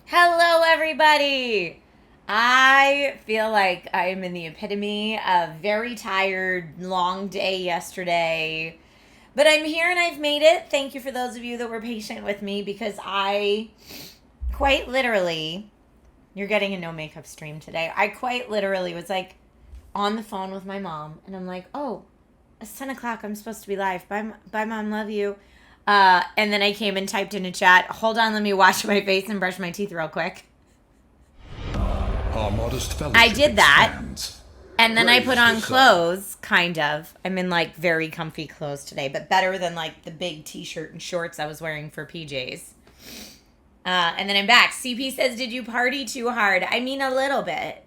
Hello, everybody. I feel like I am in the epitome of very tired, long day yesterday. But I'm here and I've made it. Thank you for those of you that were patient with me because I quite literally, you're getting a no makeup stream today. I quite literally was like on the phone with my mom and I'm like, oh, it's 10 o'clock. I'm supposed to be live. Bye, mom. Love you. And then I came and typed in a chat. Hold on, let me wash my face and brush my teeth real quick. Our modest fellowship I did that. expands. And then I Praise put the on sun. clothes, kind of. I'm in like very comfy clothes today, but better than like the big t-shirt and shorts I was wearing for PJs. And then I'm back. CP says, did you party too hard? I mean, a little bit.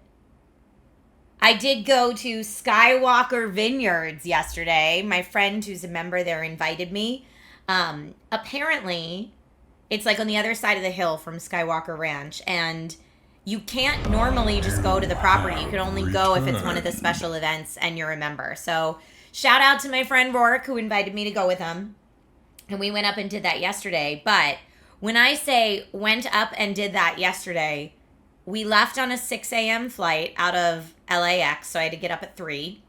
I did go to Skywalker Vineyards yesterday. My friend who's a member there invited me. Apparently, it's like on the other side of the hill from Skywalker Ranch, and you can't normally just go to the property. You can only go if it's one of the special events and you're a member. So shout out to my friend Rourke who invited me to go with him. And we went up and did that yesterday. But when I say went up and did that yesterday, we left on a 6 a.m. flight out of LAX. So I had to get up at 3,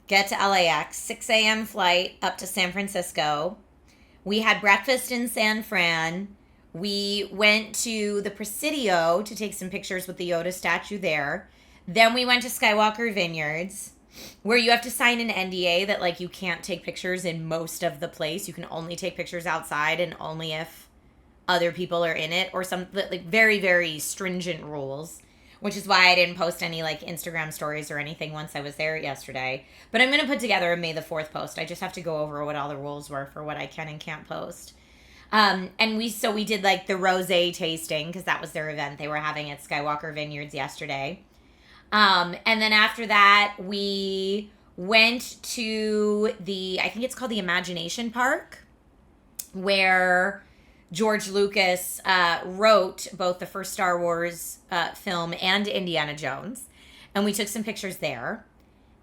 get to LAX, 6 a.m. flight up to San Francisco. We had breakfast in San Fran. We went to the Presidio to take some pictures with the Yoda statue there. Then we went to Skywalker Vineyards, where you have to sign an NDA that like you can't take pictures in most of the place. You can only take pictures outside and only if other people are in it, or some like very, very stringent rules, which is why I didn't post any like Instagram stories or anything once I was there yesterday. But I'm going to put together a May the 4th post. I just have to go over what all the rules were for what I can and can't post. And we did like the rosé tasting because that was their event they were having at Skywalker Vineyards yesterday. And then after that, we went to I think it's called the Imagination Park, where George Lucas wrote both the first Star Wars film and Indiana Jones. And we took some pictures there.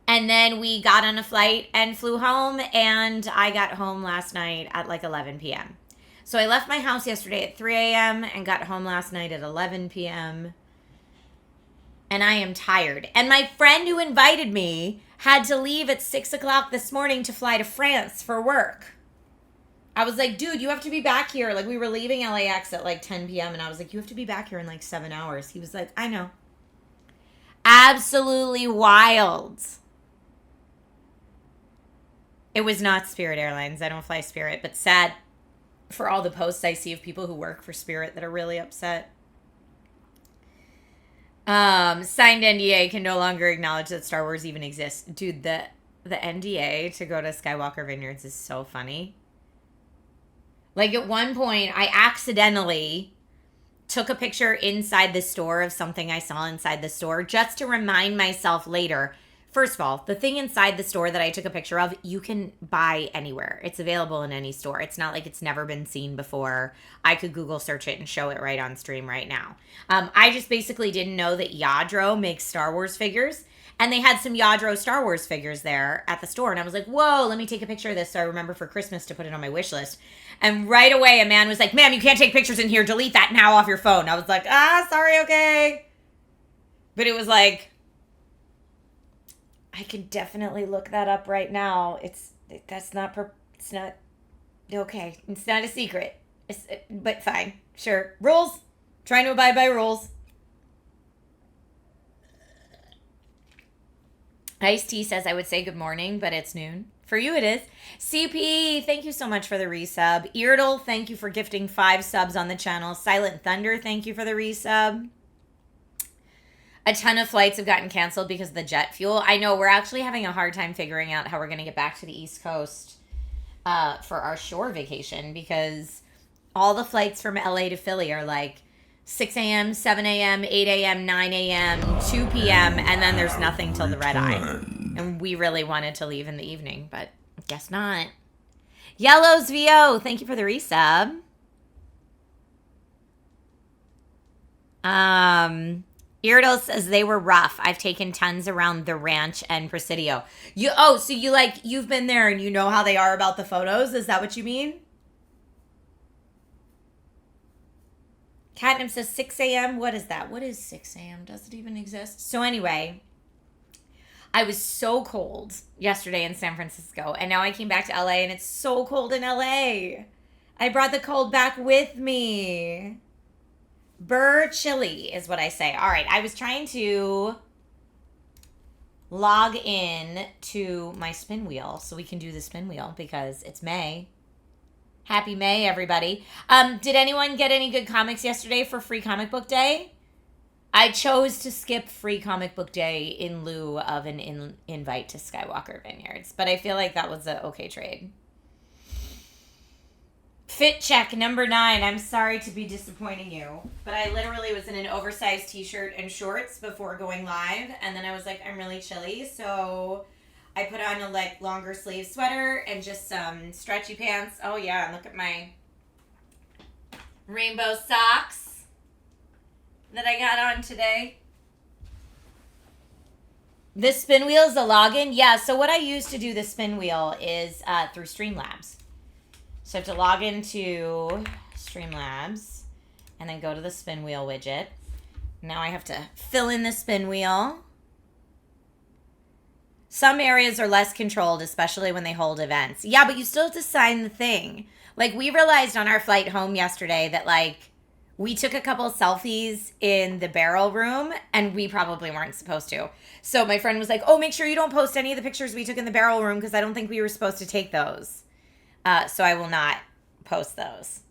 And then we got on a flight and flew home. And I got home last night at like 11 p.m. So I left my house yesterday at 3 a.m. and got home last night at 11 p.m. And I am tired. And my friend who invited me had to leave at 6 o'clock this morning to fly to France for work. I was like, dude, you have to be back here. Like, we were leaving LAX at like 10 p.m. And I was like, you have to be back here in like 7 hours. He was like, I know. Absolutely wild. It was not Spirit Airlines. I don't fly Spirit, but sad for all the posts I see of people who work for Spirit that are really upset. Signed NDA can no longer acknowledge that Star Wars even exists. Dude, the NDA to go to Skywalker Vineyards is so funny. Like at one point, I accidentally took a picture inside the store of something I saw inside the store just to remind myself later. First of all, the thing inside the store that I took a picture of, you can buy anywhere. It's available in any store. It's not like it's never been seen before. I could Google search it and show it right on stream right now. I just basically didn't know that Yadro makes Star Wars figures. And they had some Yadro Star Wars figures there at the store. And I was like, whoa, let me take a picture of this so I remember for Christmas to put it on my wish list. And right away, a man was like, ma'am, you can't take pictures in here. Delete that now off your phone. I was like, sorry, okay. But it was like, I can definitely look that up right now. It's not okay. It's not a secret. But fine. Sure. Rules. Trying to abide by rules. Ice T says, I would say good morning, but it's noon. For you, it is. CP, thank you so much for the resub. Eardle, thank you for gifting 5 subs on the channel. Silent Thunder, thank you for the resub. A ton of flights have gotten canceled because of the jet fuel. I know we're actually having a hard time figuring out how we're going to get back to the East Coast for our shore vacation because all the flights from LA to Philly are like 6 a.m., 7 a.m., 8 a.m., 9 a.m., 2 p.m., and then there's nothing till the red eye. And we really wanted to leave in the evening, but guess not. Yellow's VO, thank you for the resub. Iridel says they were rough. I've taken tons around the ranch and Presidio. So you've been there and you know how they are about the photos? Is that what you mean? Catnip says 6 a.m. What is that? What is 6 a.m.? Does it even exist? So anyway, I was so cold yesterday in San Francisco, and now I came back to LA, and it's so cold in LA. I brought the cold back with me. Burr chili is what I say. All right, I was trying to log in to my spin wheel so we can do the spin wheel because it's May. Happy May, everybody. Did anyone get any good comics yesterday for Free Comic Book Day? I chose to skip Free Comic Book Day in lieu of an invite to Skywalker Vineyards, but I feel like that was an okay trade. Fit check number 9. I'm sorry to be disappointing you, but I literally was in an oversized t-shirt and shorts before going live, and then I was like, I'm really chilly, so I put on a longer sleeve sweater and just some stretchy pants. Oh yeah, and look at my rainbow socks that I got on today. The spin wheel is a login? Yeah, so what I use to do the spin wheel is through Streamlabs. So I have to log into Streamlabs and then go to the spin wheel widget. Now I have to fill in the spin wheel. Some areas are less controlled, especially when they hold events. Yeah, but you still have to sign the thing. Like, we realized on our flight home yesterday that, we took a couple selfies in the barrel room, and we probably weren't supposed to. So my friend was like, oh, make sure you don't post any of the pictures we took in the barrel room because I don't think we were supposed to take those. So I will not post those.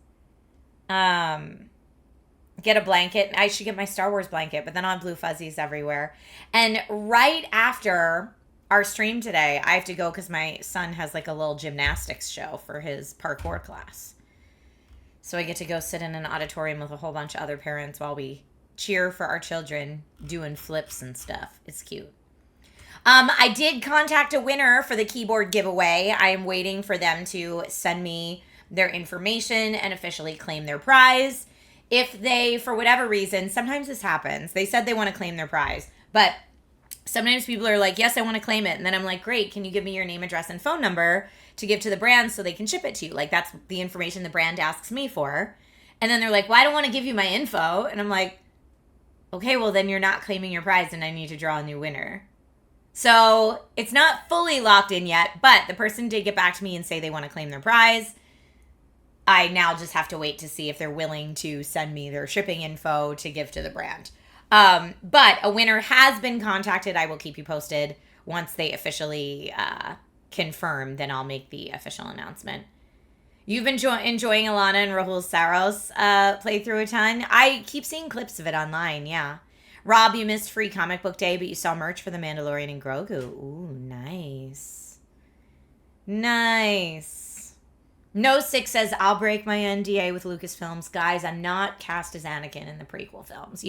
Get a blanket. I should get my Star Wars blanket, but then I'll have blue fuzzies everywhere. And right after our stream today, I have to go because my son has a little gymnastics show for his parkour class. So I get to go sit in an auditorium with a whole bunch of other parents while we cheer for our children doing flips and stuff. It's cute. I did contact a winner for the keyboard giveaway. I am waiting for them to send me their information and officially claim their prize. If they, for whatever reason, sometimes this happens. They said they want to claim their prize, but sometimes people are like, yes, I want to claim it. And then I'm like, great, can you give me your name, address, and phone number to give to the brand so they can ship it to you? That's the information the brand asks me for. And then they're like, well, I don't want to give you my info. And I'm like, okay, well, then you're not claiming your prize and I need to draw a new winner. So it's not fully locked in yet, but the person did get back to me and say they want to claim their prize. I now just have to wait to see if they're willing to send me their shipping info to give to the brand. But a winner has been contacted. I will keep you posted once they officially confirm. Then I'll make the official announcement. You've been enjoying Alana and Rahul Saros playthrough a ton. I keep seeing clips of it online, yeah. Rob, you missed Free Comic Book Day, but you saw merch for The Mandalorian and Grogu. Ooh, nice. Nice. No Six says, I'll break my NDA with Lucasfilms. Guys, I'm not cast as Anakin in the prequel films.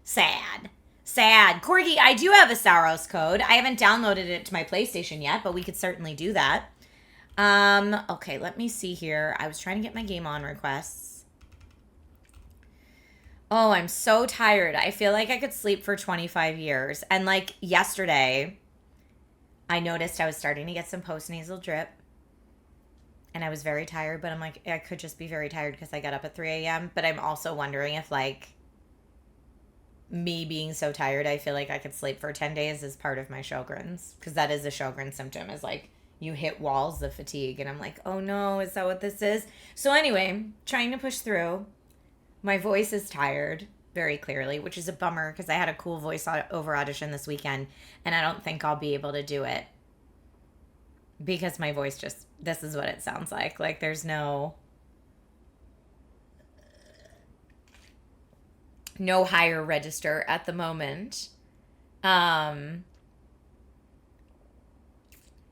Sad. Sad. Corgi, I do have a Saros code. I haven't downloaded it to my PlayStation yet, but we could certainly do that. Okay, let me see here. I was trying to get my game on requests. Oh, I'm so tired. I feel like I could sleep for 25 years. And yesterday, I noticed I was starting to get some postnasal drip. And I was very tired, but I'm like, I could just be very tired because I got up at 3 a.m. But I'm also wondering if me being so tired, I feel like I could sleep for 10 days is part of my Sjogren's. Because that is a Sjogren symptom, is you hit walls of fatigue. And I'm like, oh no, is that what this is? So anyway, trying to push through. My voice is tired, very clearly, which is a bummer because I had a cool voice over audition this weekend, and I don't think I'll be able to do it because my voice this is what it sounds like. There's no higher register at the moment.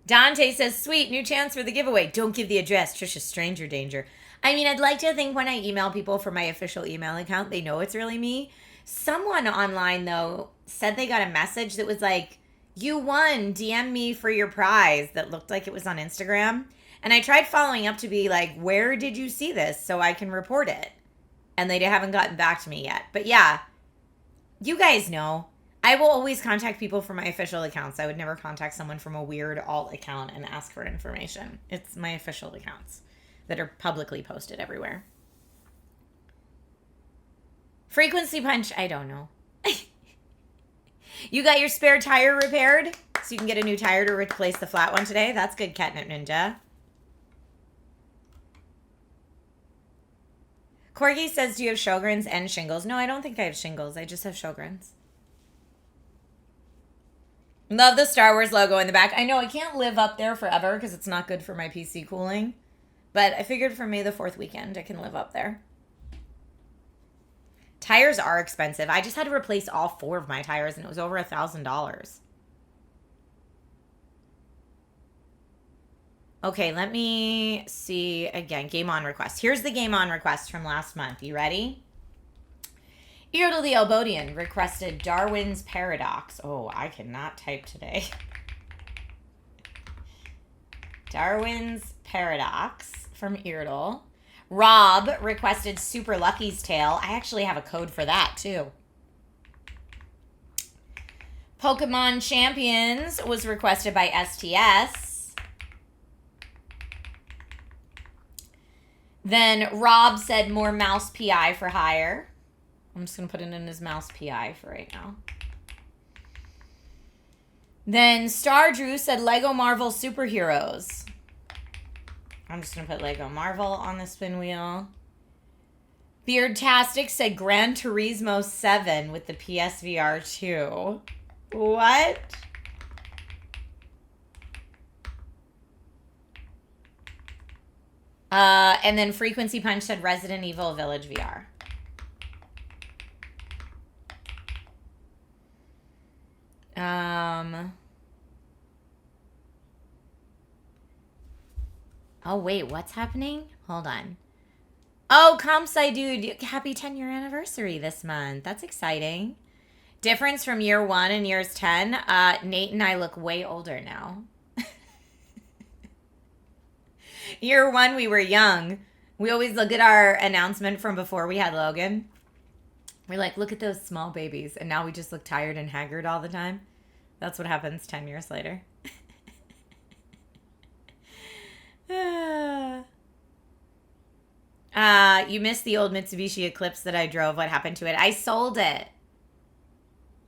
Dante says, sweet, new chance for the giveaway. Don't give the address. Trisha, stranger danger. I mean, I'd like to think when I email people for my official email account, they know it's really me. Someone online, though, said they got a message that was like, you won, DM me for your prize, that looked like it was on Instagram. And I tried following up to be like, where did you see this so I can report it? And they haven't gotten back to me yet. But yeah, you guys know. I will always contact people for my official accounts. I would never contact someone from a weird alt account and ask for information. It's my official accounts that are publicly posted everywhere. Frequency punch, I don't know. You got your spare tire repaired? So you can get a new tire to replace the flat one today? That's good, Catnip Ninja. Corgi says, do you have Sjogren's and shingles? No, I don't think I have shingles. I just have Sjogren's. Love the Star Wars logo in the back. I know I can't live up there forever because it's not good for my PC cooling. But I figured for May the 4th weekend, I can live up there. Tires are expensive. I just had to replace all 4 of my tires, and it was over $1,000. Okay, let me see again. Game on request. Here's the game on request from last month. You ready? Eardle the Elbodian requested Darwin's Paradox. Oh, I cannot type today. Darwin's Paradox from Eardle. Rob requested Super Lucky's Tale. I actually have a code for that, too. Pokemon Champions was requested by STS. Then Rob said more Mouse PI for hire. I'm just going to put it in his Mouse PI for right now. Then Star Drew said Lego Marvel Superheroes. I'm just going to put Lego Marvel on the spin wheel. Beardtastic said Gran Turismo 7 with the PSVR 2. What? And then Frequency Punch said Resident Evil Village VR. Oh, wait, what's happening? Hold on. Oh, Comsci Dude, happy 10-year anniversary this month. That's exciting. Difference from year 1 and years 10. Nate and I look way older now. Year 1, we were young. We always look at our announcement from before we had Logan. We're like, look at those small babies. And now we just look tired and haggard all the time. That's what happens 10 years later. You missed the old Mitsubishi Eclipse that I drove. What happened to it? I sold it.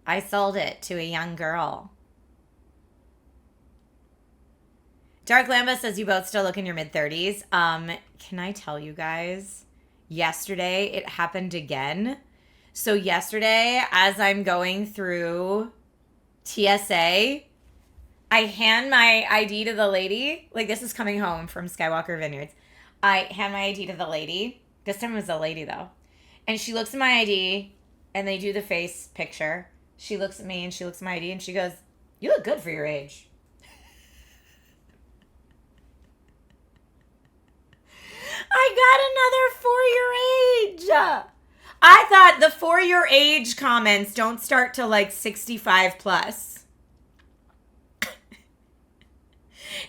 I sold it to a young girl. Dark Lamba says you both still look in your mid-30s. Can I tell you guys? Yesterday, it happened again. So yesterday, as I'm going through TSA, I hand my ID to the lady. Like, this is coming home from Skywalker Vineyards. I hand my ID to the lady. This time it was a lady, though. And she looks at my ID, and they do the face picture. She looks at me, and she looks at my ID, and she goes, you look good for your age. I got another for your age. I thought the for your age comments don't start till like 65 plus.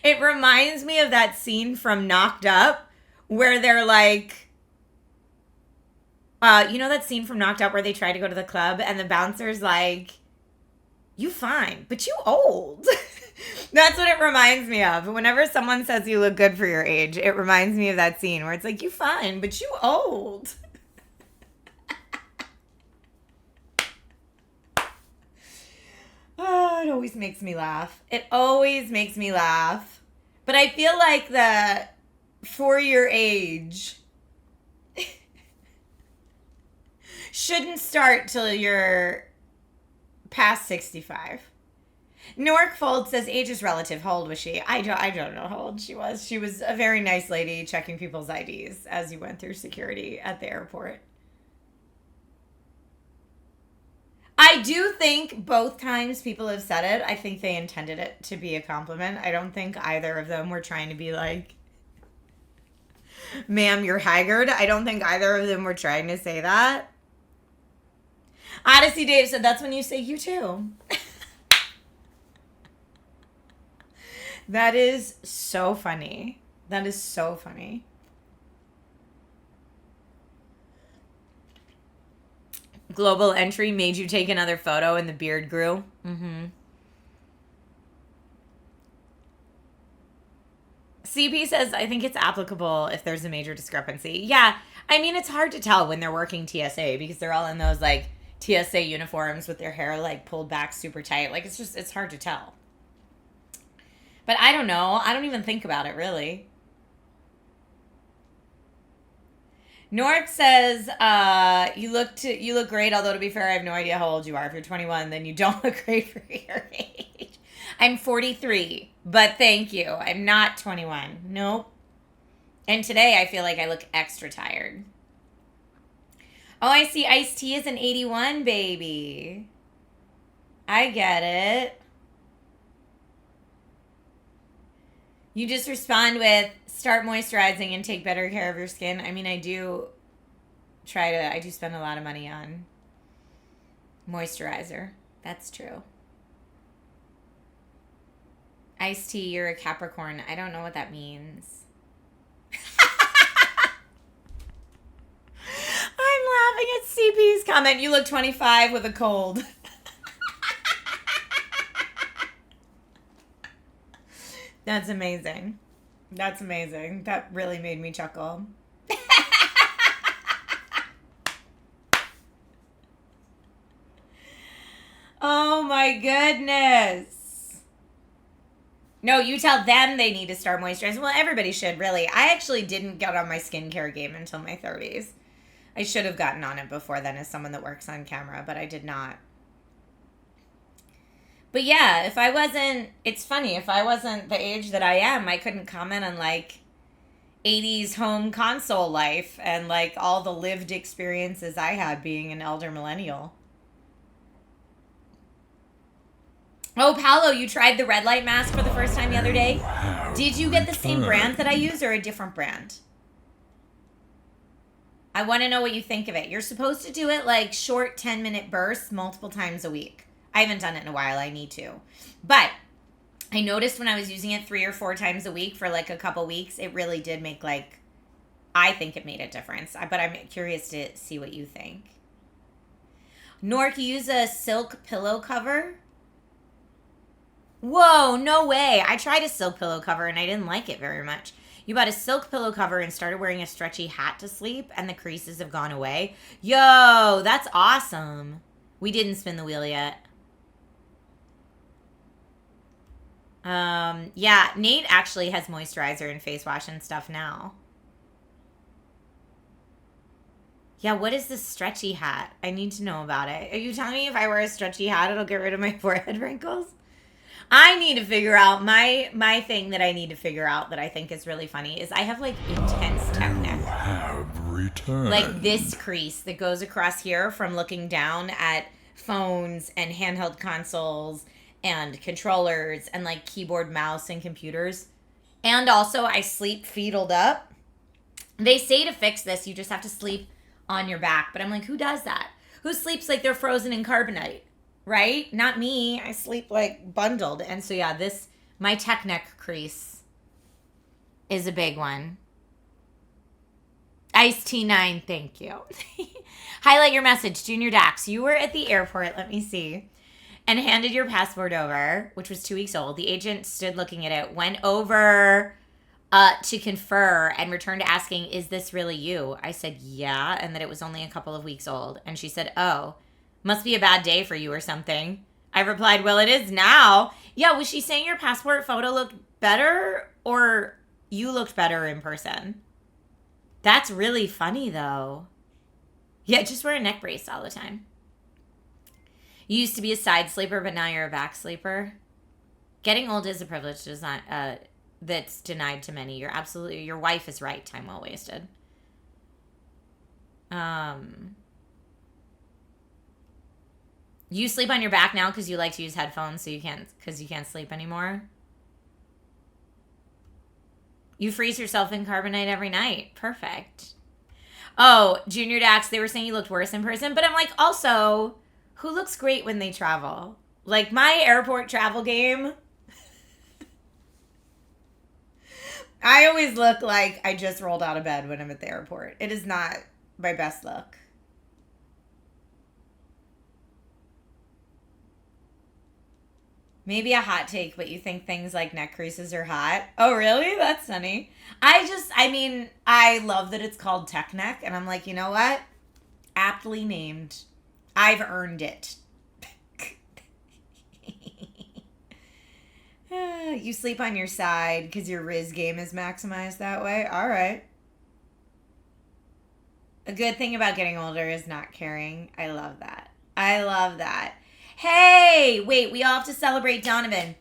It reminds me of that scene from Knocked Up where they're like, you know that scene from Knocked Up where they try to go to the club and the bouncer's like, you fine, but you old. That's what it reminds me of. Whenever someone says you look good for your age, it reminds me of that scene where it's like, you fine, but you old. Oh, it always makes me laugh. It always makes me laugh. But I feel like the for your age shouldn't start till you're past 65. Norkfold says age is relative. How old was she? I don't know how old she was. She was a very nice lady checking people's IDs as you went through security at the airport. I do think both times people have said it, I think they intended it to be a compliment. I don't think either of them were trying to be like, ma'am, you're haggard. I don't think either of them were trying to say that. Odyssey Dave said, that's when you say you too. That is so funny. That is so funny. Global entry made you take another photo and the beard grew. Mm-hmm. CP says, I think it's applicable if there's a major discrepancy. Yeah, I mean, it's hard to tell when they're working TSA because they're all in those, like, TSA uniforms with their hair, like, pulled back super tight. Like, it's hard to tell. But I don't know. I don't even think about it, really. Nork says, you look great, although to be fair, I have no idea how old you are. If you're 21, then you don't look great for your age. I'm 43, but thank you. I'm not 21. Nope. And today I feel like I look extra tired. Oh, I see Ice-T is an 81 baby. I get it. You just respond with, start moisturizing and take better care of your skin. I mean, I do spend a lot of money on moisturizer. That's true. Ice-T, you're a Capricorn. I don't know what that means. I'm laughing at CP's comment. You look 25 with a cold. That's amazing. That's amazing. That really made me chuckle. Oh my goodness. No, you tell them they need to start moisturizing. Well, everybody should, really. I actually didn't get on my skincare game until my 30s. I should have gotten on it before then as someone that works on camera, but I did not. But yeah, it's funny, if I wasn't the age that I am, I couldn't comment on, like, 80s home console life and, like, all the lived experiences I had being an elder millennial. Oh, Paolo, you tried the red light mask for the first time the other day? Did you get the same brand that I use or a different brand? I want to know what you think of it. You're supposed to do it like short 10-minute bursts multiple times a week. I haven't done it in a while. I need to. But I noticed when I was using it 3 or 4 times a week for like a couple weeks, it really did make like, I think it made a difference. But I'm curious to see what you think. Nork, you use a silk pillow cover? Whoa, no way. I tried a silk pillow cover and I didn't like it very much. You bought a silk pillow cover and started wearing a stretchy hat to sleep and the creases have gone away. Yo, that's awesome. We didn't spin the wheel yet. Yeah, Nate actually has moisturizer and face wash and stuff now. Yeah, what is this stretchy hat? I need to know about it. Are you telling me if I wear a stretchy hat, it'll get rid of my forehead wrinkles? I need to figure out my thing that I need to figure out that I think is really funny is I have like intense tech neck. You have returned. Like this crease that goes across here from looking down at phones and handheld consoles and controllers and like keyboard, mouse, and computers. And also I sleep fetaled up. They say to fix this, you just have to sleep on your back. But I'm like, who does that? Who sleeps like they're frozen in carbonite? Right? Not me. I sleep like bundled. And so yeah, my tech neck crease is a big one. Ice T9, thank you. Highlight your message, Junior Dax. You were at the airport, let me see, and handed your passport over, which was 2 weeks old. The agent stood looking at it, went over to confer, and returned asking, is this really you? I said, yeah, and that it was only a couple of weeks old. And she said, oh, must be a bad day for you or something. I replied, well, it is now. Yeah, was she saying your passport photo looked better or you looked better in person? That's really funny, though. Yeah, just wear a neck brace all the time. You used to be a side sleeper, but now you're a back sleeper. Getting old is a privilege that's denied to many. Your wife is right. Time well wasted. You sleep on your back now because you like to use headphones, so you can't sleep anymore. You freeze yourself in carbonite every night. Perfect. Oh, Junior Dax, they were saying you looked worse in person, but I'm like, also, who looks great when they travel? Like my airport travel game, I always look like I just rolled out of bed when I'm at the airport. It is not my best look. Maybe a hot take, but you think things like neck creases are hot? Oh, really? That's funny. I love that it's called tech neck, and I'm like, you know what? Aptly named. I've earned it. You sleep on your side because your Riz game is maximized that way? All right. A good thing about getting older is not caring. I love that. I love that. Hey, wait, we all have to celebrate Donovan.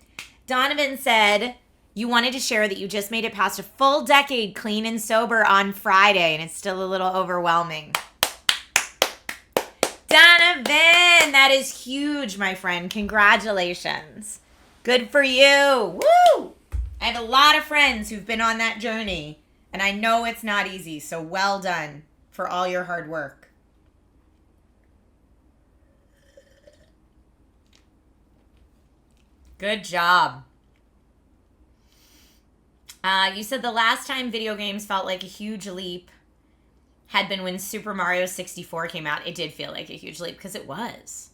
Donovan said you wanted to share that you just made it past a full decade clean and sober on Friday, and it's still a little overwhelming. Donovan, that is huge, my friend. Congratulations. Good for you. Woo! I have a lot of friends who've been on that journey, and I know it's not easy, so well done for all your hard work. Good job. You said the last time video games felt like a huge leap had been when Super Mario 64 came out. It did feel like a huge leap because it was.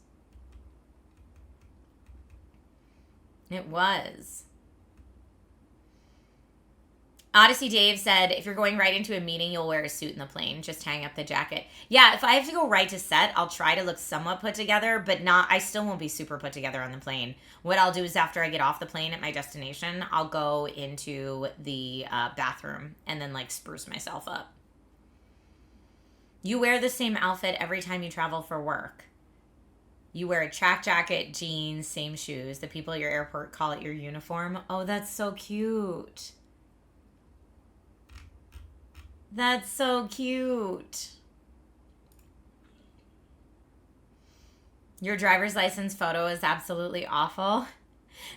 It was. Odyssey Dave said, if you're going right into a meeting, you'll wear a suit in the plane. Just hang up the jacket. Yeah, if I have to go right to set, I'll try to look somewhat put together, but I still won't be super put together on the plane. What I'll do is after I get off the plane at my destination, I'll go into the bathroom and then like spruce myself up. You wear the same outfit every time you travel for work. You wear a track jacket, jeans, same shoes. The people at your airport call it your uniform. Oh, that's so cute. That's so cute. Your driver's license photo is absolutely awful.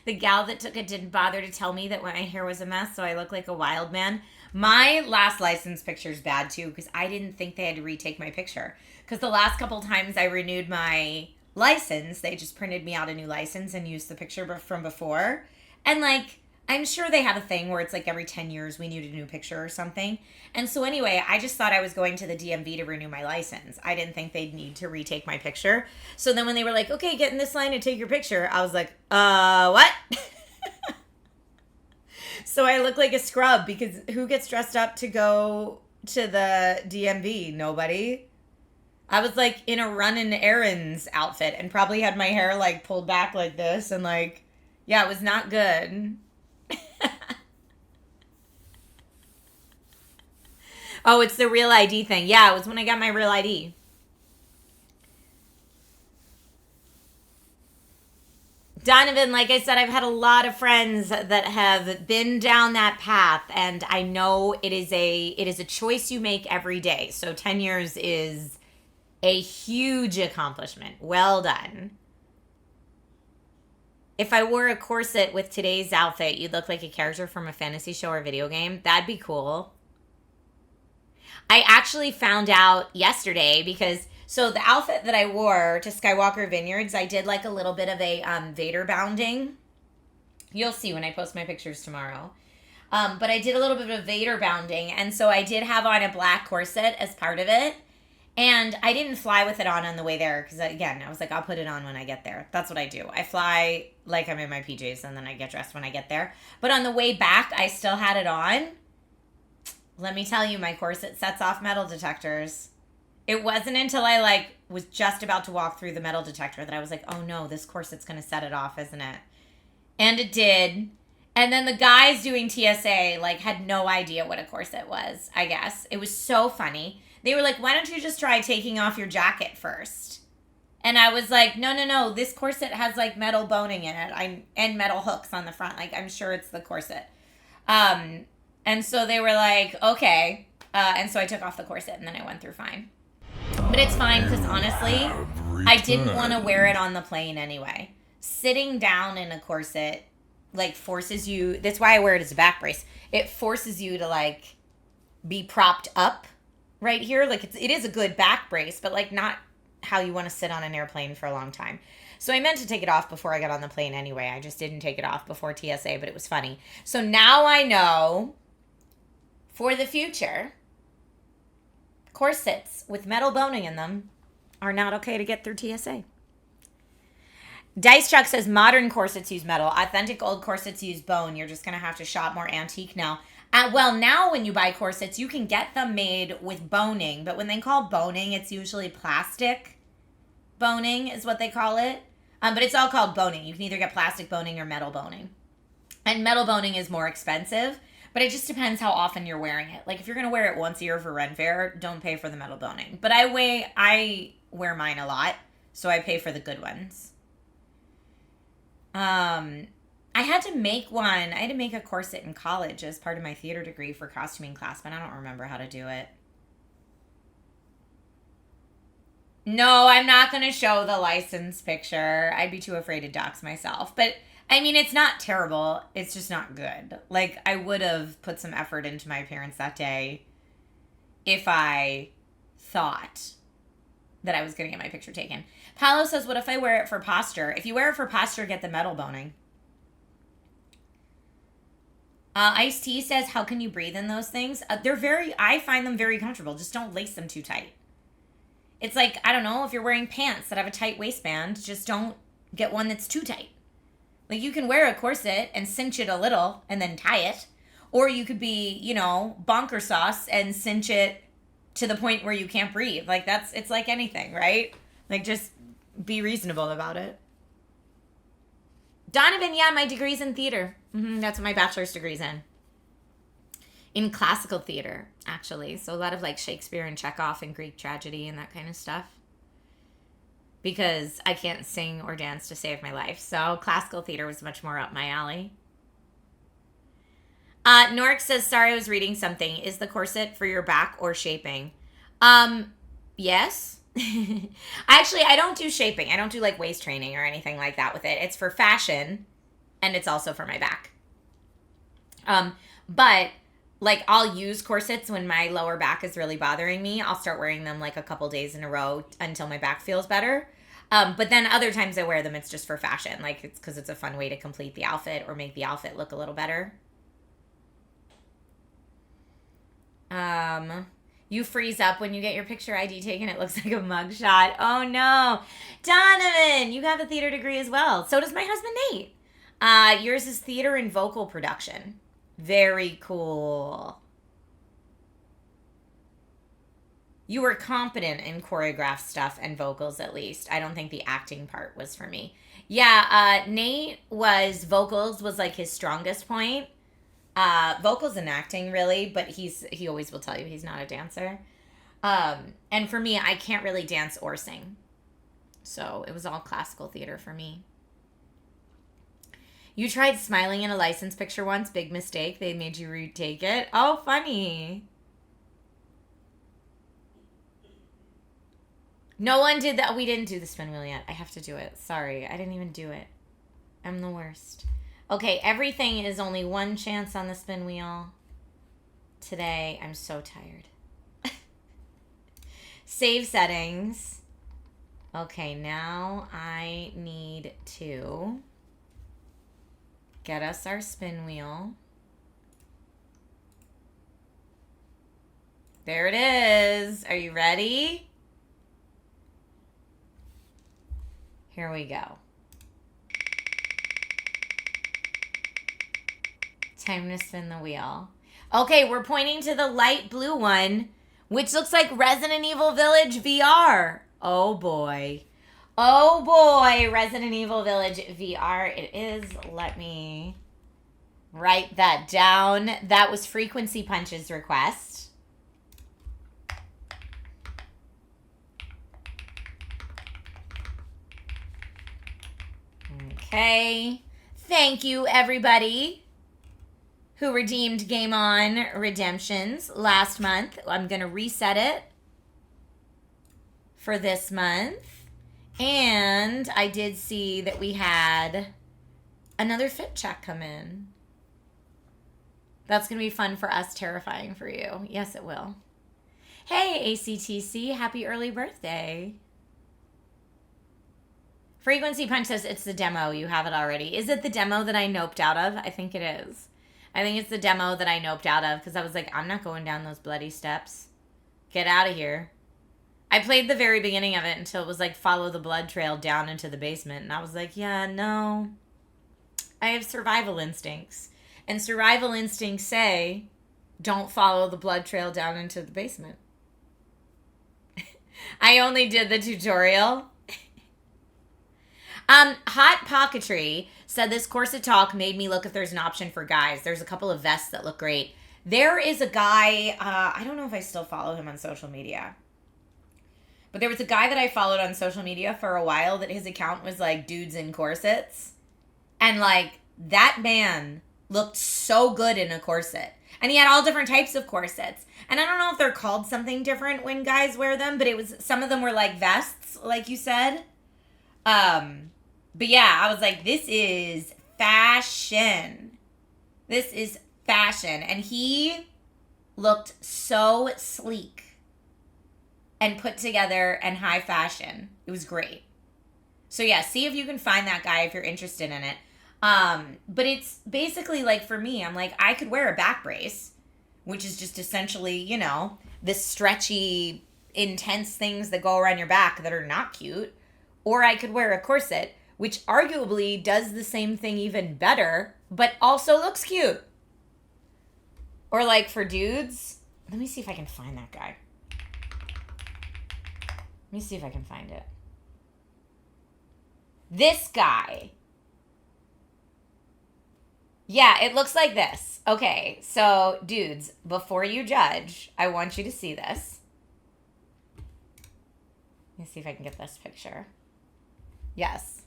The gal that took it didn't bother to tell me that my hair was a mess, so I look like a wild man. My last license picture is bad too, because I didn't think they had to retake my picture. Because the last couple times I renewed my license, they just printed me out a new license and used the picture from before. And like, I'm sure they have a thing where it's like every 10 years we need a new picture or something. And so anyway, I just thought I was going to the DMV to renew my license. I didn't think they'd need to retake my picture. So then when they were like, okay, get in this line and take your picture, I was like, what? So I look like a scrub because who gets dressed up to go to the DMV? Nobody. I was like in a running errands outfit and probably had my hair like pulled back like this and like, yeah, it was not good. Oh, it's the real ID thing. Yeah, it was when I got my real ID. Donovan, like I said, I've had a lot of friends that have been down that path, and I know it is a choice you make every day. So 10 years is a huge accomplishment. Well done. If I wore a corset with today's outfit, you'd look like a character from a fantasy show or video game. That'd be cool. I actually found out yesterday because, so the outfit that I wore to Skywalker Vineyards, I did like a little bit of a Vader bounding. You'll see when I post my pictures tomorrow. But I did a little bit of Vader bounding. And so I did have on a black corset as part of it. And I didn't fly with it on the way there because, again, I was like, I'll put it on when I get there. That's what I do. I fly like I'm in my PJs and then I get dressed when I get there. But on the way back, I still had it on. Let me tell you, my corset sets off metal detectors. It wasn't until I like was just about to walk through the metal detector that I was like, oh no, this corset's going to set it off, isn't it? And it did. And then the guys doing TSA like had no idea what a corset was, I guess. It was so funny. They were like, why don't you just try taking off your jacket first? And I was like, no, this corset has like metal boning in it and metal hooks on the front. Like, I'm sure it's the corset. And so they were like, okay. And so I took off the corset and then I went through fine. But it's fine because honestly, I didn't want to wear it on the plane anyway. Sitting down in a corset like forces you, that's why I wear it as a back brace. It forces you to like be propped up right here. Like it is a good back brace, but like not how you want to sit on an airplane for a long time. So I meant to take it off before I got on the plane anyway. I just didn't take it off before TSA, but it was funny. So now I know for the future, corsets with metal boning in them are not okay to get through TSA. Dice Chuck says modern corsets use metal. Authentic old corsets use bone. You're just going to have to shop more antique now. Well, now when you buy corsets, you can get them made with boning. But when they call boning, it's usually plastic boning is what they call it. But it's all called boning. You can either get plastic boning or metal boning. And metal boning is more expensive. But it just depends how often you're wearing it. Like if you're going to wear it once a year for Ren Fair, don't pay for the metal boning. But I wear mine a lot. So I pay for the good ones. I had to make one. I had to make a corset in college as part of my theater degree for costuming class, but I don't remember how to do it. No, I'm not going to show the license picture. I'd be too afraid to dox myself. But, I mean, it's not terrible. It's just not good. Like, I would have put some effort into my appearance that day if I thought that I was going to get my picture taken. Paolo says, what if I wear it for posture? If you wear it for posture, get the metal boning. Ice T says, how can you breathe in those things? I find them very comfortable. Just don't lace them too tight. It's like, I don't know, if you're wearing pants that have a tight waistband, just don't get one that's too tight. Like, you can wear a corset and cinch it a little and then tie it. Or you could be, bonker sauce and cinch it to the point where you can't breathe. Like, it's like anything, right? Like, just be reasonable about it. Donovan, yeah, my degree's in theater. That's what my bachelor's degree's in classical theater, actually. So a lot of like Shakespeare and Chekhov and Greek tragedy and that kind of stuff. Because I can't sing or dance to save my life. So classical theater was much more up my alley. Nork says, sorry, I was reading something. Is the corset for your back or shaping? Yes. Actually, I don't do shaping. I don't do like waist training or anything like that with it. It's for fashion and it's also for my back. But like I'll use corsets when my lower back is really bothering me. I'll start wearing them like a couple days in a row until my back feels better. But then other times I wear them, it's just for fashion. Like it's because it's a fun way to complete the outfit or make the outfit look a little better. You freeze up when you get your picture ID taken. It looks like a mugshot. Oh, no. Donovan, you have a theater degree as well. So does my husband, Nate. Yours is theater and vocal production. Very cool. You were competent in choreographed stuff and vocals, at least. I don't think the acting part was for me. Yeah, Nate vocals was like his strongest point. Vocals and acting, really, but he always will tell you he's not a dancer. And for me, I can't really dance or sing. So it was all classical theater for me. You tried smiling in a license picture once. Big mistake. They made you retake it. Oh, funny. No one did that. We didn't do the spin wheel yet. I have to do it. Sorry. I didn't even do it. I'm the worst. Okay, everything is only one chance on the spin wheel. Today, I'm so tired. Save settings. Okay, now I need to get us our spin wheel. There it is. Are you ready? Here we go. Time to spin the wheel. Okay, we're pointing to the light blue one, which looks like Resident Evil Village VR. Oh boy. Oh boy, Resident Evil Village VR it is. Let me write that down. That was Frequency Punch's request. Okay. Thank you, everybody who redeemed Game On redemptions last month. I'm going to reset it for this month. And I did see that we had another fit check come in. That's going to be fun for us, terrifying for you. Yes, it will. Hey, ACTC, happy early birthday. Frequency Punch says it's the demo. You have it already. Is it the demo that I noped out of? I think it is. I think it's the demo that I noped out of because I was like, I'm not going down those bloody steps. Get out of here. I played the very beginning of it until it was like follow the blood trail down into the basement. And I was like, yeah, no. I have survival instincts. And survival instincts say, don't follow the blood trail down into the basement. I only did the tutorial. Hot Pocketry said this corset talk made me look if there's an option for guys. There's a couple of vests that look great. There is a guy, I don't know if I still follow him on social media. But there was a guy that I followed on social media for a while that his account was like dudes in corsets. And like that man looked so good in a corset. And he had all different types of corsets. And I don't know if they're called something different when guys wear them, but it was, some of them were like vests, like you said. But yeah, I was like, this is fashion. This is fashion. And he looked so sleek and put together and high fashion. It was great. So yeah, see if you can find that guy if you're interested in it. But it's basically like for me, I'm like, I could wear a back brace, which is just essentially, you know, this stretchy, intense things that go around your back that are not cute. Or I could wear a corset, which arguably does the same thing even better, but also looks cute. Or like for dudes, let me see if I can find that guy. Let me see if I can find it. This guy. Yeah, it looks like this. Okay, so dudes, before you judge, I want you to see this. Let me see if I can get this picture. Yes.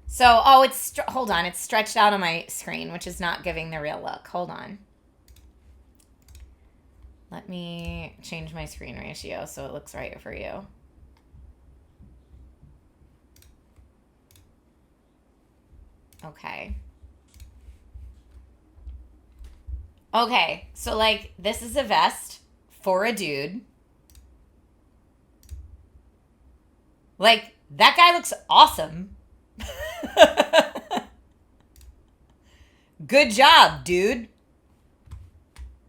So, oh, it's, hold on, it's stretched out on my screen, which is not giving the real look. Hold on. Let me change my screen ratio so it looks right for you. Okay. Okay, so like this is a vest for a dude. Like that guy looks awesome. Good job, dude.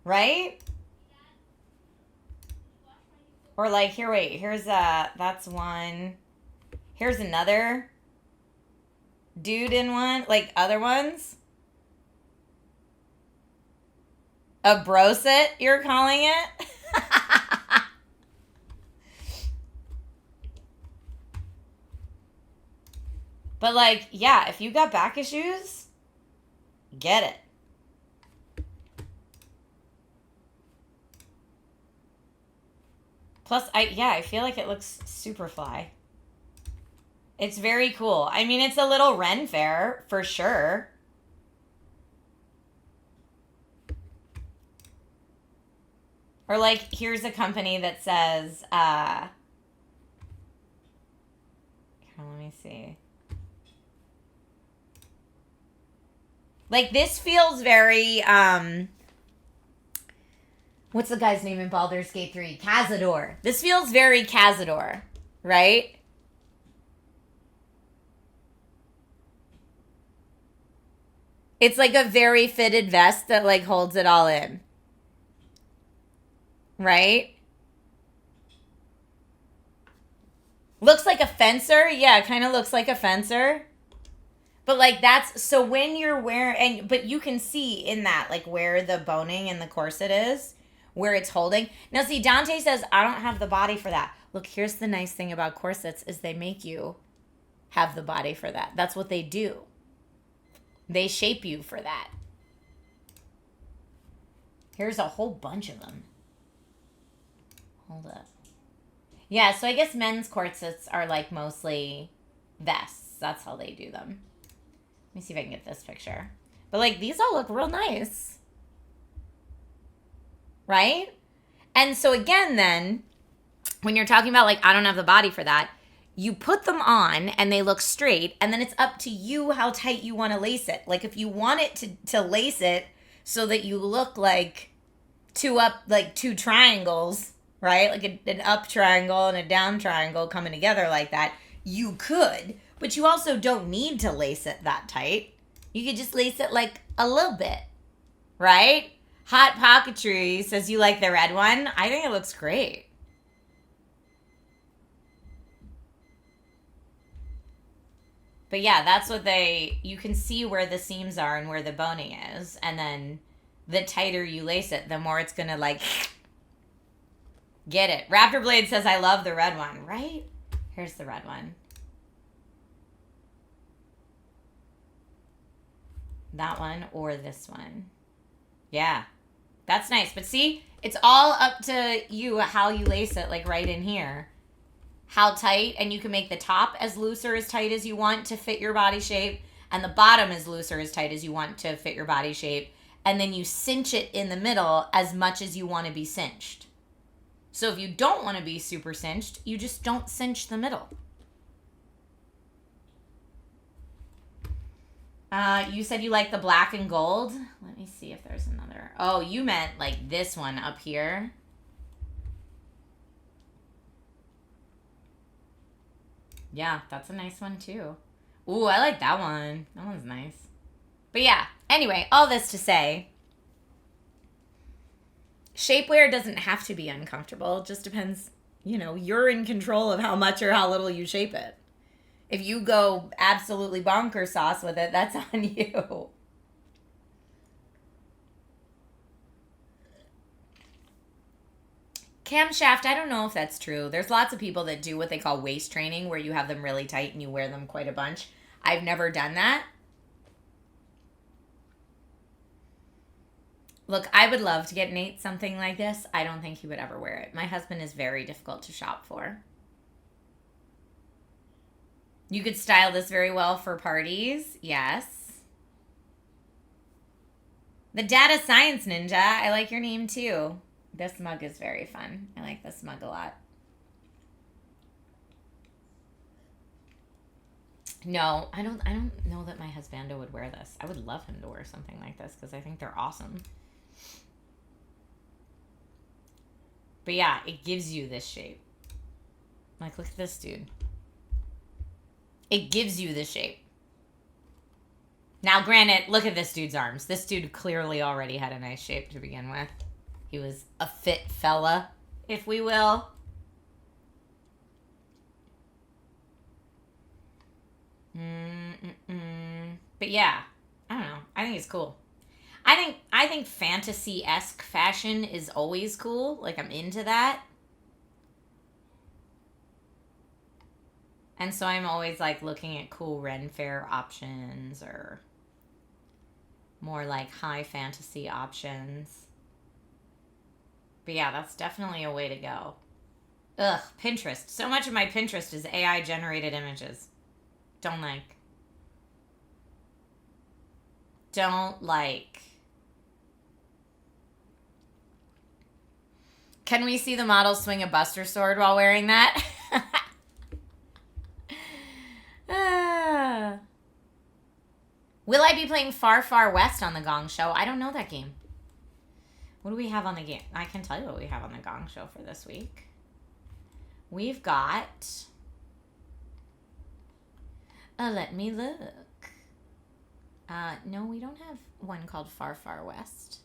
Right? Or like here, wait, here's that's one. Here's another dude in one, like other ones. A broset, you're calling it? But like, yeah, if you got back issues, get it. Plus, I feel like it looks super fly. It's very cool. I mean, it's a little Ren fair, for sure. Or like, here's a company that says, here, let me see. Like, this feels very, what's the guy's name in Baldur's Gate 3? Cazador. This feels very Cazador, right? It's like a very fitted vest that like holds it all in. Right? Looks like a fencer. Yeah, it kind of looks like a fencer. But like that's, so when you're wearing, but you can see in that like where the boning in the corset is, where it's holding. Now see, Dante says, I don't have the body for that. Look, here's the nice thing about corsets is they make you have the body for that. That's what they do. They shape you for that. Here's a whole bunch of them. Hold up. Yeah, so I guess men's corsets are like mostly vests. That's how they do them. Let me see if I can get this picture. But like these all look real nice. Right? And so again then, when you're talking about like, I don't have the body for that, you put them on and they look straight, and then it's up to you how tight you want to lace it. Like if you want it to lace it so that you look like two triangles, right? Like an up triangle and a down triangle coming together like that, you could, but you also don't need to lace it that tight. You could just lace it like a little bit, right? Hot Pocketry says you like the red one. I think it looks great. But yeah, that's what you can see where the seams are and where the boning is. And then the tighter you lace it, the more it's going to like get it. Raptor Blade says, I love the red one, right? Here's the red one. That one or this one. Yeah, that's nice. But see, it's all up to you how you lace it, like right in here. How tight, and you can make the top as loose or as tight as you want to fit your body shape, and the bottom as loose or as tight as you want to fit your body shape, and then you cinch it in the middle as much as you want to be cinched. So if you don't want to be super cinched, you just don't cinch the middle. You said you like the black and gold. Let me see if there's another. Oh, you meant like this one up here. Yeah, that's a nice one too. Ooh, I like that one. That one's nice. But yeah, anyway, all this to say, shapewear doesn't have to be uncomfortable. It just depends, you're in control of how much or how little you shape it. If you go absolutely bonkers sauce with it, that's on you. Camshaft, I don't know if that's true. There's lots of people that do what they call waist training, where you have them really tight and you wear them quite a bunch. I've never done that. Look, I would love to get Nate something like this. I don't think he would ever wear it. My husband is very difficult to shop for. You could style this very well for parties. Yes. The Data Science Ninja. I like your name too. This mug is very fun. I like this mug a lot. No, I don't know that my husbando would wear this. I would love him to wear something like this because I think they're awesome. But yeah, it gives you this shape. Like, look at this dude. It gives you the shape. Now, granted, look at this dude's arms. This dude clearly already had a nice shape to begin with. He was a fit fella, if we will. But yeah, I don't know. I think it's cool. I think fantasy-esque fashion is always cool. Like, I'm into that. And so I'm always like looking at cool Ren Fair options or more like high fantasy options. But yeah, that's definitely a way to go. Ugh, Pinterest. So much of my Pinterest is AI generated images. Don't like. Don't like. Can we see the model swing a Buster Sword while wearing that? Will I be playing Far Far West on the Gong Show? I don't know that game. What do we have on the game? I can tell you what we have on the Gong Show for this week. We've got... let me look. No, we don't have one called Far Far West.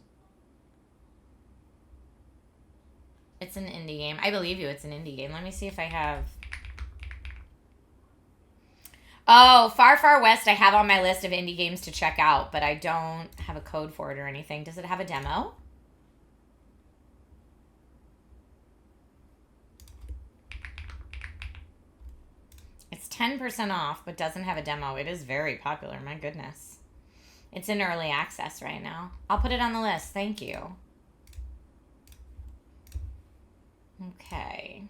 It's an indie game. I believe you, it's an indie game. Let me see if I have... Oh, Far Far West I have on my list of indie games to check out, but I don't have a code for it or anything. Does it have a demo? It's 10% off, but doesn't have a demo. It is very popular, my goodness. It's in early access right now. I'll put it on the list. Thank you. Okay.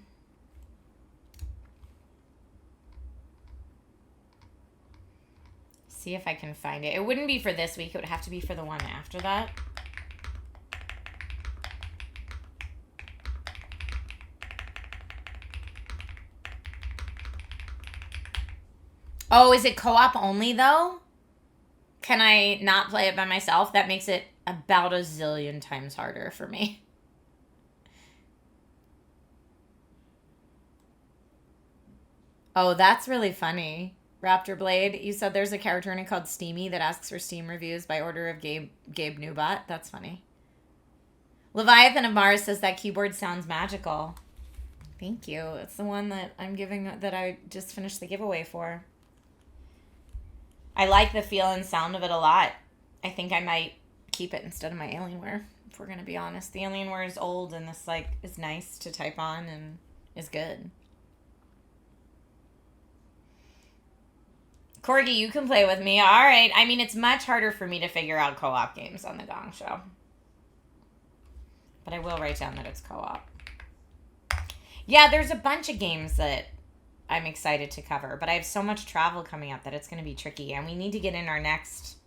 See if I can find it. It wouldn't be for this week. It would have to be for the one after that. Oh, is it co-op only though? Can I not play it by myself? That makes it about a zillion times harder for me. Oh, that's really funny. Raptor Blade, you said there's a character in it called Steamy that asks for Steam reviews by order of Gabe Newbot. That's funny. Leviathan of Mars says that keyboard sounds magical. Thank you. It's the one that that I just finished the giveaway for. I like the feel and sound of it a lot. I think I might keep it instead of my Alienware, if we're going to be honest. The Alienware is old and this is nice to type on and is good. Corgi, you can play with me. All right. I mean, it's much harder for me to figure out co-op games on the Gong Show. But I will write down that it's co-op. Yeah, there's a bunch of games that I'm excited to cover, but I have so much travel coming up that it's going to be tricky, and we need to get in our next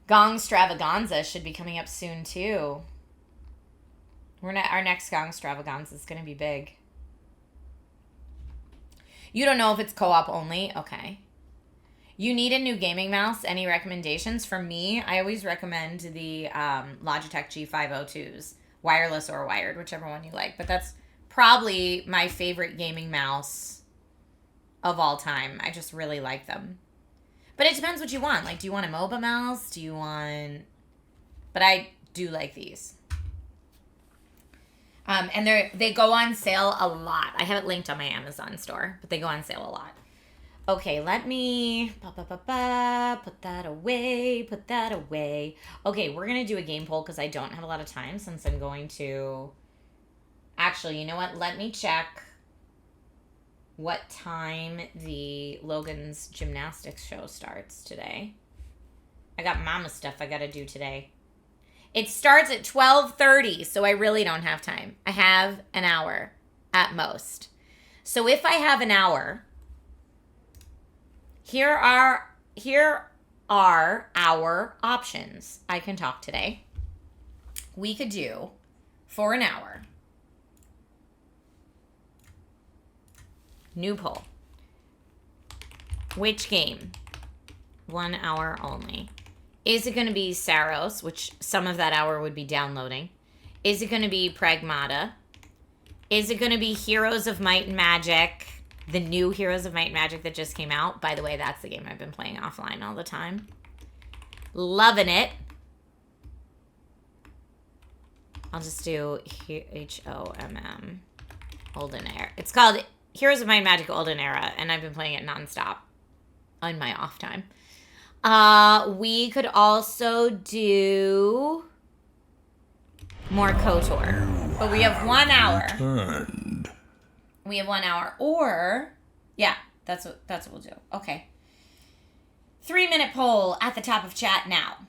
Gong Stravaganza should be coming up soon too. Our next Gong Stravaganza is going to be big. You don't know if it's co-op only? Okay. You need a new gaming mouse. Any recommendations? For me, I always recommend the Logitech G502s, wireless or wired, whichever one you like. But that's probably my favorite gaming mouse of all time. I just really like them. But it depends what you want. Like, do you want a MOBA mouse? Do you want... But I do like these. And they go on sale a lot. I have it linked on my Amazon store, but they go on sale a lot. Okay, let me put that away, put that away. Okay, we're going to do a game poll because I don't have a lot of time since I'm going to... Actually, you know what? Let me check what time the Logan's gymnastics show starts today. I got mama stuff I got to do today. It starts at 12:30, so I really don't have time. I have an hour at most. So if I have an hour, here are our options. I can talk today. We could do, for an hour, new poll. Which game? 1 hour only. Is it going to be Saros, which some of that hour would be downloading? Is it going to be Pragmata? Is it going to be Heroes of Might and Magic? The new Heroes of Might and Magic that just came out. By the way, that's the game I've been playing offline all the time. Loving it. I'll just do HOMM. Olden Era. It's called Heroes of Might and Magic Olden Era, and I've been playing it nonstop on my off time. We could also do more KOTOR. But we have 1 hour. Returned. We have 1 hour. Or, yeah, that's what we'll do. Okay. 3-minute poll at the top of chat now.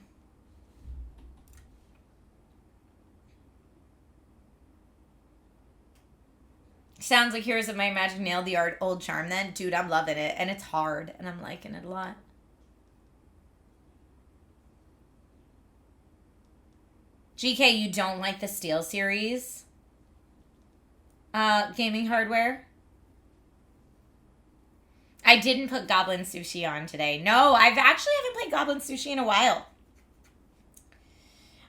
Sounds like Heroes of Might and Magic nailed the old charm then. Dude, I'm loving it. And it's hard. And I'm liking it a lot. GK, you don't like the Steel series? Gaming hardware? I didn't put Goblin Sushi on today. No, I actually haven't played Goblin Sushi in a while.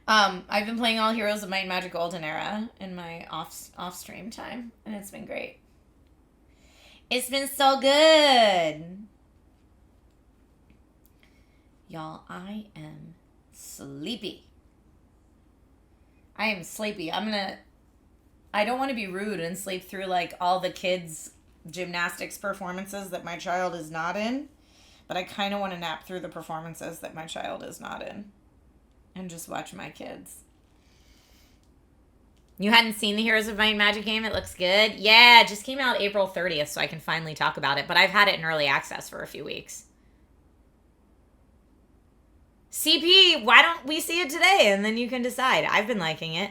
I've been playing all Heroes of Might and Magic Golden Era in my off-stream time, and it's been great. It's been so good. Y'all, I am sleepy. I am sleepy. I don't want to be rude and sleep through like all the kids' gymnastics performances that my child is not in, but I kind of want to nap through the performances that my child is not in and just watch my kids. You hadn't seen the Heroes of Might and Magic game? It looks good. Yeah, it just came out April 30th, so I can finally talk about it, but I've had it in early access for a few weeks. CP, why don't we see it today and then you can decide. I've been liking it.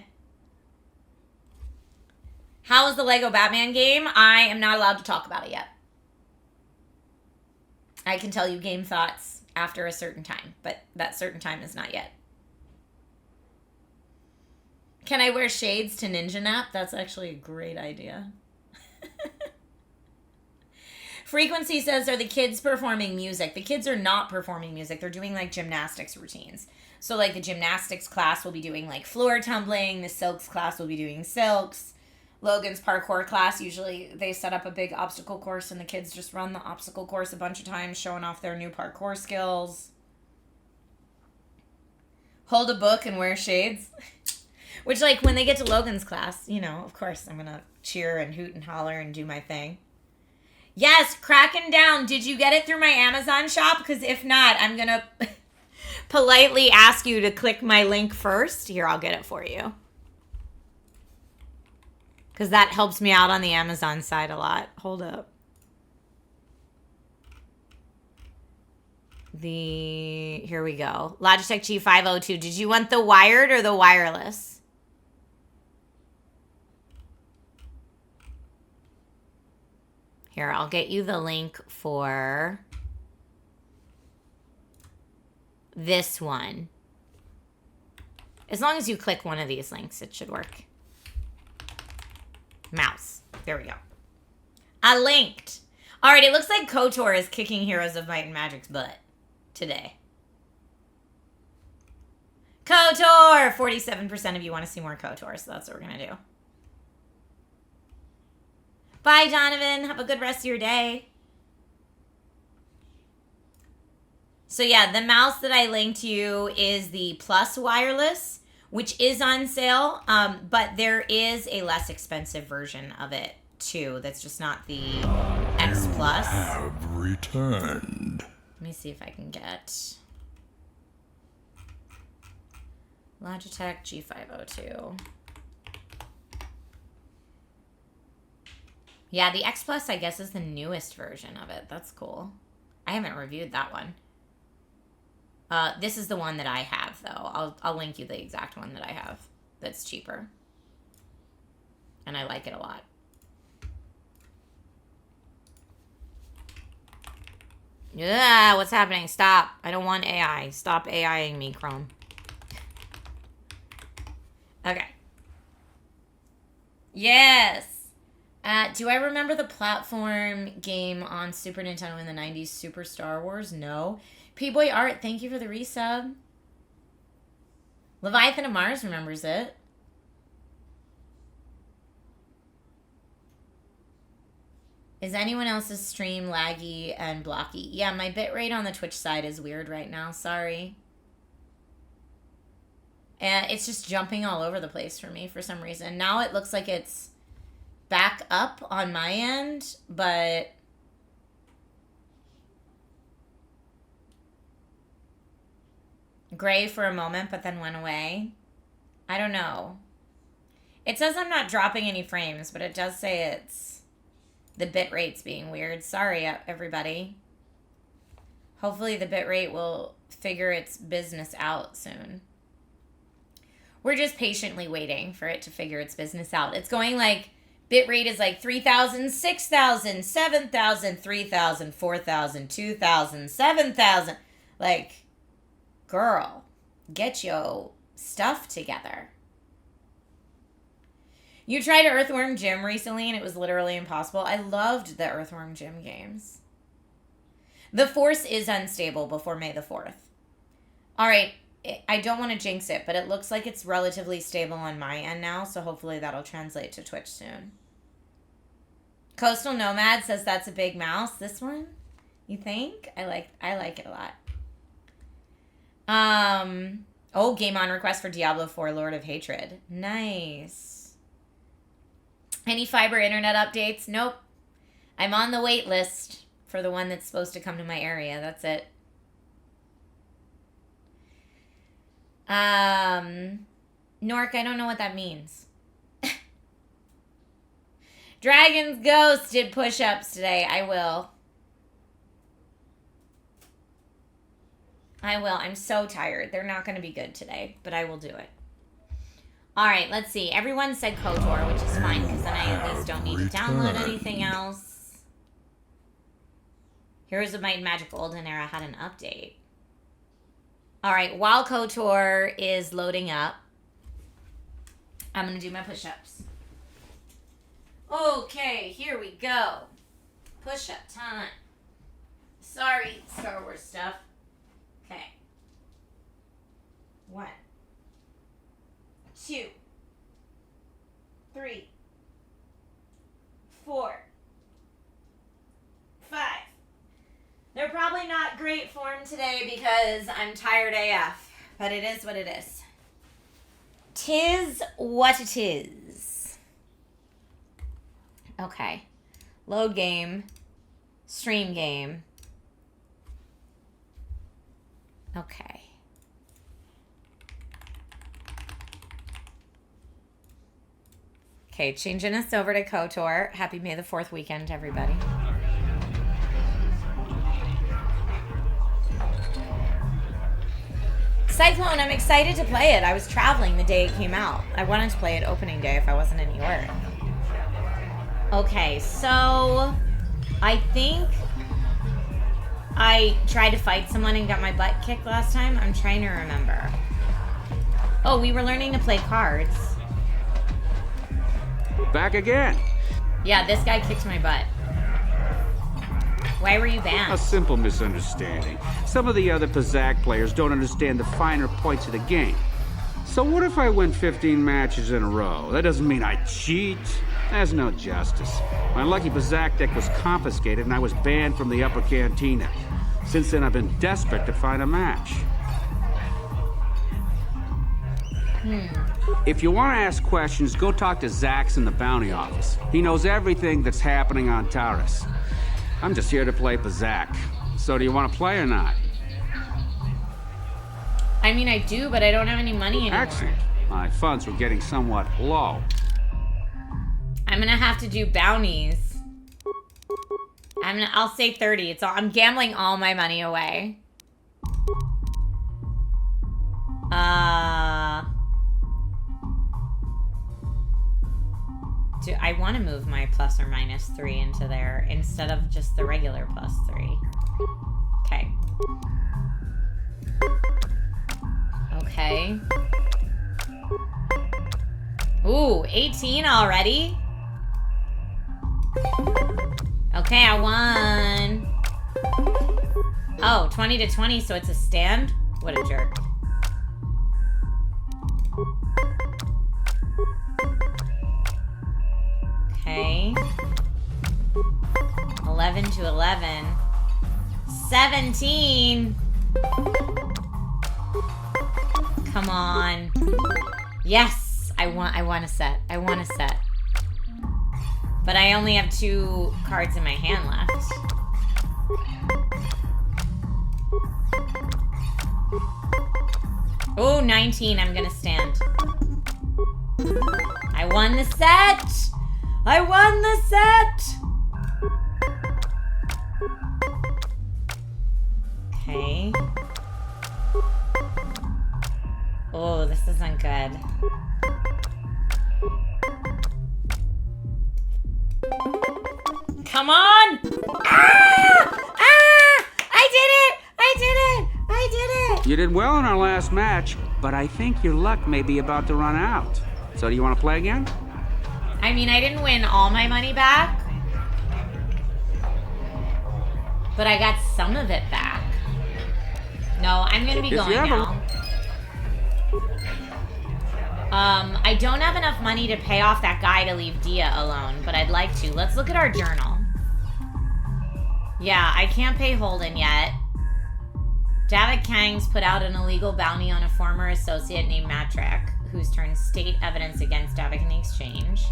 How is the Lego Batman game? I am not allowed to talk about it yet. I can tell you game thoughts after a certain time, but that certain time is not yet. Can I wear shades to ninja nap? That's actually a great idea. Frequency says, are the kids performing music? The kids are not performing music. They're doing like gymnastics routines. So like the gymnastics class will be doing like floor tumbling. The silks class will be doing silks. Logan's parkour class, usually they set up a big obstacle course and the kids just run the obstacle course a bunch of times, showing off their new parkour skills. Hold a book and wear shades. Which, like, when they get to Logan's class, you know, of course, I'm going to cheer and hoot and holler and do my thing. Yes, cracking down. Did you get it through my Amazon shop? Because if not, I'm going to politely ask you to click my link first. Here, I'll get it for you. Because that helps me out on the Amazon side a lot. Hold up. Here we go. Logitech G502. Did you want the wired or the wireless? Here, I'll get you the link for this one. As long as you click one of these links, it should work. Mouse. There we go. I linked. All right, it looks like KOTOR is kicking Heroes of Might and Magic's butt today. KOTOR! 47% of you want to see more KOTOR, so that's what we're going to do. Bye, Donovan. Have a good rest of your day. So yeah, the mouse that I linked you is the Plus Wireless, which is on sale, but there is a less expensive version of it, too. That's just not the X Plus. Have returned. Let me see if I can get Logitech G502. Yeah, the X Plus, I guess, is the newest version of it. That's cool. I haven't reviewed that one. This is the one that I have, though. I'll link you the exact one that I have that's cheaper. And I like it a lot. Yeah, what's happening? Stop. I don't want AI. Stop AIing me, Chrome. Okay. Yes. Do I remember the platform game on Super Nintendo in the 90s, Super Star Wars? No. P-Boy Art, thank you for the resub. Leviathan of Mars remembers it. Is anyone else's stream laggy and blocky? Yeah, my bitrate on the Twitch side is weird right now. Sorry. And it's just jumping all over the place for me for some reason. Now it looks like it's back up on my end, but gray for a moment, but then went away. I don't know. It says I'm not dropping any frames, but it does say it's the bitrate's being weird. Sorry, everybody. Hopefully the bitrate will figure its business out soon. We're just patiently waiting for it to figure its business out. It's going like, bitrate is like 3,000, 6,000, 7,000, 3,000, 4,000, 2,000, 7,000. Like, girl, get your stuff together. You tried Earthworm Jim recently, and it was literally impossible. I loved the Earthworm Jim games. The Force is unstable before May the 4th. All right, I don't want to jinx it, but it looks like it's relatively stable on my end now, so hopefully that'll translate to Twitch soon. Coastal Nomad says that's a big mouse. This one? You think? I like it a lot. Oh, game on request for Diablo 4 Lord of Hatred. Nice. Any fiber internet updates? Nope. I'm on the wait list for the one that's supposed to come to my area. That's it. Nork, I don't know what that means. Dragon's Ghost did push-ups today. I will. I'm so tired. They're not going to be good today, but I will do it. All right, let's see. Everyone said KOTOR, which is fine because then I at least don't need to download anything else. Heroes of Might and Magic Golden Era had an update. All right, while KOTOR is loading up, I'm going to do my push-ups. Okay, here we go. Push-up time. Sorry, Star Wars stuff. Okay. 1, 2, 3, 4, 5. They're probably not great form today because I'm tired AF, but it is what it is. 'Tis what it is. Okay. Load game. Stream game. Okay. Okay, changing us over to KOTOR. Happy May the 4th weekend, everybody. Cyclone, I'm excited to play it. I was traveling the day it came out. I wanted to play it opening day if I wasn't in New York. Okay, so I think I tried to fight someone and got my butt kicked last time. I'm trying to remember. Oh, we were learning to play cards. Back again. Yeah, this guy kicked my butt. Why were you banned? A simple misunderstanding. Some of the other Pazak players don't understand the finer points of the game. So what if I win 15 matches in a row? That doesn't mean I cheat. There's no justice. My lucky Pazak deck was confiscated and I was banned from the upper cantina. Since then, I've been desperate to find a match. If you want to ask questions, go talk to Zax in the bounty office. He knows everything that's happening on Taurus. I'm just here to play Pazak. So do you want to play or not? I mean, I do, but I don't have any money anymore. Excellent. My funds were getting somewhat low. I'm gonna have to do bounties. I'll say 30. I'm gambling all my money away. I want to move my plus or minus 3 into there instead of just the regular plus 3. Okay. Okay. Ooh, 18 already? Okay, I won. Oh, 20 to 20, so it's a stand? What a jerk. Okay. 11 to 11. 17. Come on. Yes, I want a set. I want a set. But I only have 2 cards in my hand left. Oh, 19. I'm gonna stand. I won the set! I won the set! Okay. Oh, this isn't good. Come on! Ah! Ah! I did it! I did it! I did it! You did well in our last match, but I think your luck may be about to run out. So do you want to play again? I mean, I didn't win all my money back, but I got some of it back. No, I'm gonna be going now. I don't have enough money to pay off that guy to leave Dia alone, but I'd like to. Let's look at our journal. Yeah, I can't pay Holden yet. Davik Kang's put out an illegal bounty on a former associate named Matrak, who's turned state evidence against Davik in the exchange.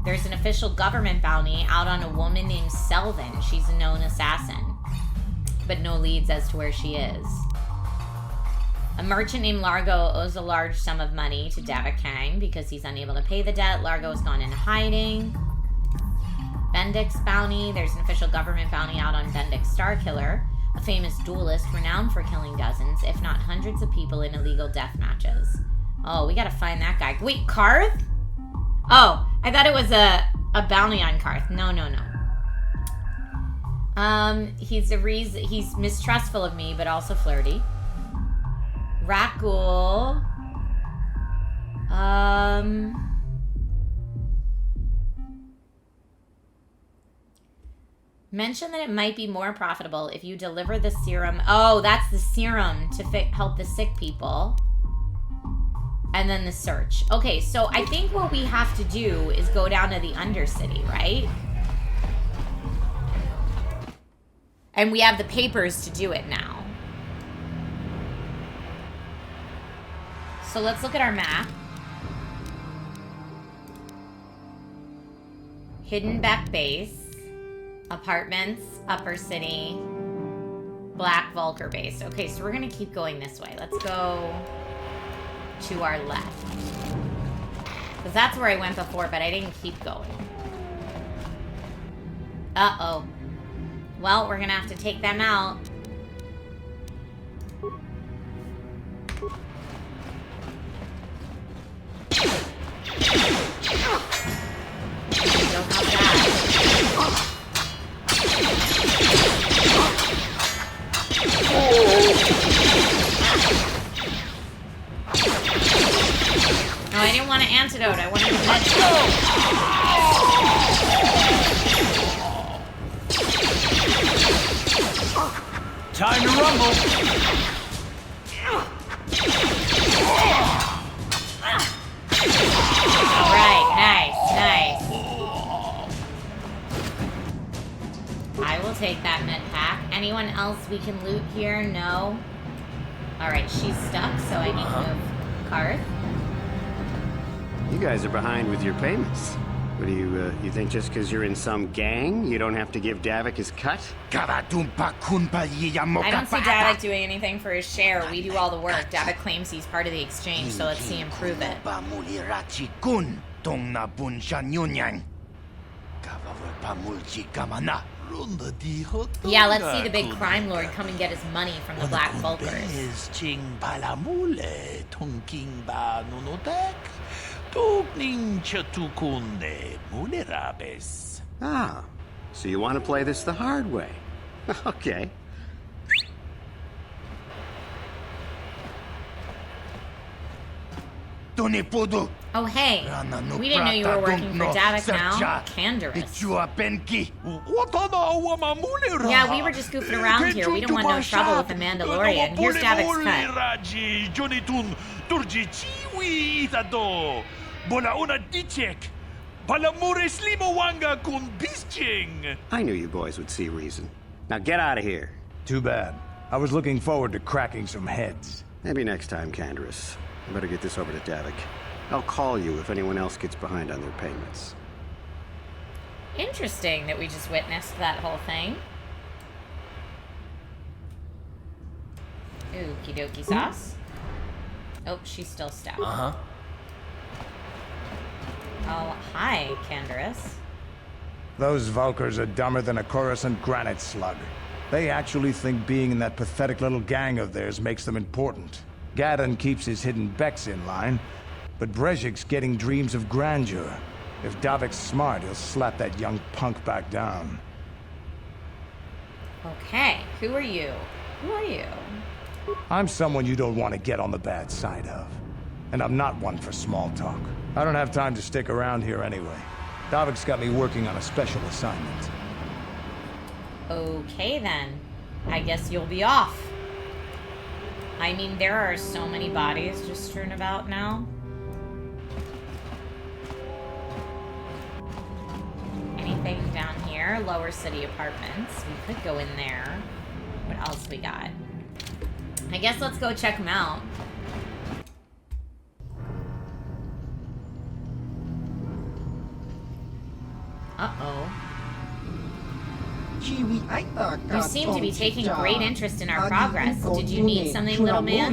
There's an official government bounty out on a woman named Selvin. She's a known assassin, but no leads as to where she is. A merchant named Largo owes a large sum of money to Davik Kang because he's unable to pay the debt. Largo has gone into hiding. Bendik's bounty. There's an official government bounty out on Bendik Starkiller, a famous duelist renowned for killing dozens, if not hundreds of people in illegal death matches. Oh, we gotta find that guy. Wait, Karth? Oh, I thought it was a bounty on Karth. No, no, no. He's mistrustful of me, but also flirty. Rakul. Mention that it might be more profitable if you deliver the serum. Oh, that's the serum to help the sick people. And then the search. Okay, so I think what we have to do is go down to the Undercity, right? And we have the papers to do it now. So let's look at our map. Hidden Back Base. Apartments, Upper City. Black Vulgar Base. Okay, so we're gonna keep going this way. Let's go to our left. Because that's where I went before, but I didn't keep going. Uh-oh. Well, we're gonna have to take them out. Don't have that. No, I didn't want an antidote. I wanted a med. Time to rumble. Alright, nice. I will take that med pack. Anyone else we can loot here? No. Alright, she's stuck, so I need to move Karth. You guys are behind with your payments. What do you think just because you're in some gang, you don't have to give Davik his cut? I don't see Davik doing anything for his share. We do all the work. Davik claims he's part of the exchange, so let's see him prove it. Yeah, let's see the big crime lord come and get his money from the Black Vulkers. Ah, so you want to play this the hard way. Okay. Oh, hey. We didn't know you were working for Davik now. Canderous. Yeah, we were just goofing around here. We don't want no trouble with the Mandalorian. Here's Davik's cut. I knew you boys would see reason. Now get out of here. Too bad. I was looking forward to cracking some heads. Maybe next time, Canderous. I better get this over to Davik. I'll call you if anyone else gets behind on their payments. Interesting that we just witnessed that whole thing. Okie dokie sauce. Oh, she's still stuck. Uh-huh. Oh, hi, Canderous. Those Vulkars are dumber than a Coruscant granite slug. They actually think being in that pathetic little gang of theirs makes them important. Gadon keeps his hidden Becks in line, but Brezhik's getting dreams of grandeur. If Davik's smart, he'll slap that young punk back down. Okay, who are you? Who are you? I'm someone you don't want to get on the bad side of. And I'm not one for small talk. I don't have time to stick around here anyway. Davik's got me working on a special assignment. Okay then. I guess you'll be off. I mean, there are so many bodies just strewn about now. Anything down here? Lower City Apartments. We could go in there. What else we got? I guess let's go check them out. Uh-oh. You seem to be taking great interest in our progress. Did you need something, little man?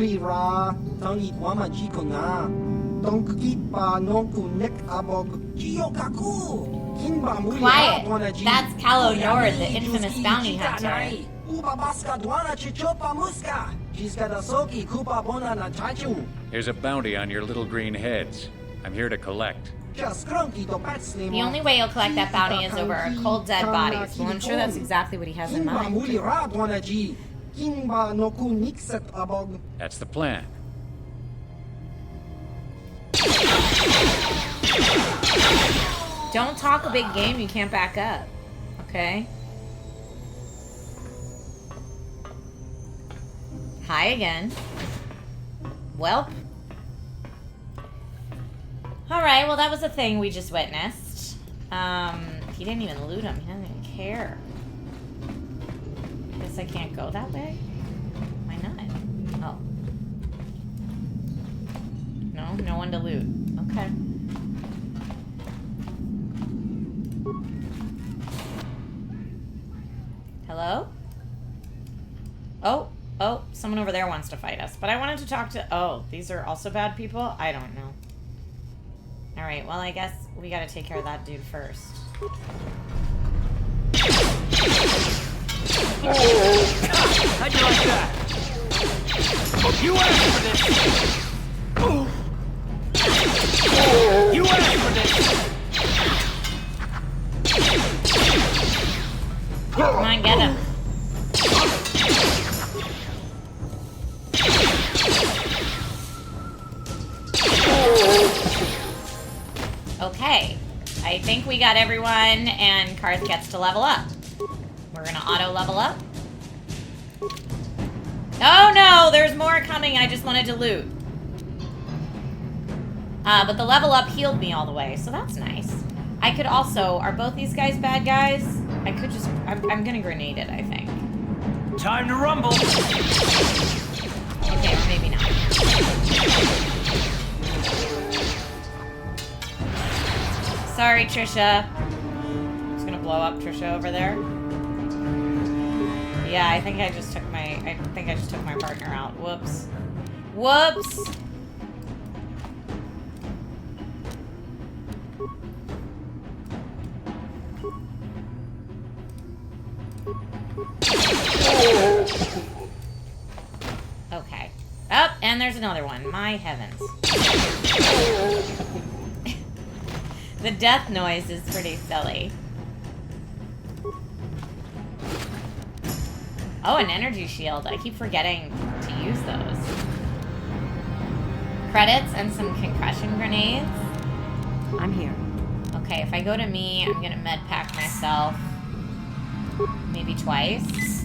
Quiet. That's Calo Nord, the infamous bounty hunter. Here's a bounty on your little green heads. I'm here to collect. The only way you'll collect that bounty is over our cold dead bodies. Well, I'm sure that's exactly what he has in mind. That's the plan. Don't talk a big game you can't back up. Okay? Hi again. Welp. Alright, well that was a thing we just witnessed. He didn't even loot him. He doesn't even care. Guess I can't go that way? Why not? Oh. no one to loot. Okay. Hello? Oh, someone over there wants to fight us. But I wanted to talk to... Oh, these are also bad people? I don't know. Alright, well, I guess we gotta take care of that dude first. How'd you like that? You asked for this! You asked for this! Come on, get him. Okay. I think we got everyone, and Karth gets to level up. We're gonna auto level up. Oh no, there's more coming. I just wanted to loot. But the level up healed me all the way, so that's nice. I could also... Are both these guys bad guys? I could just... I'm gonna grenade it, I think. Time to rumble! Okay, or maybe not. Sorry, Trisha. Just gonna blow up Trisha over there. Yeah, I think I just took my partner out. Whoops. Whoops! Okay. Oh, and there's another one. My heavens. The death noise is pretty silly. Oh, an energy shield. I keep forgetting to use those. Credits and some concussion grenades. I'm here. Okay, if I go to me, I'm gonna med pack myself. Maybe twice.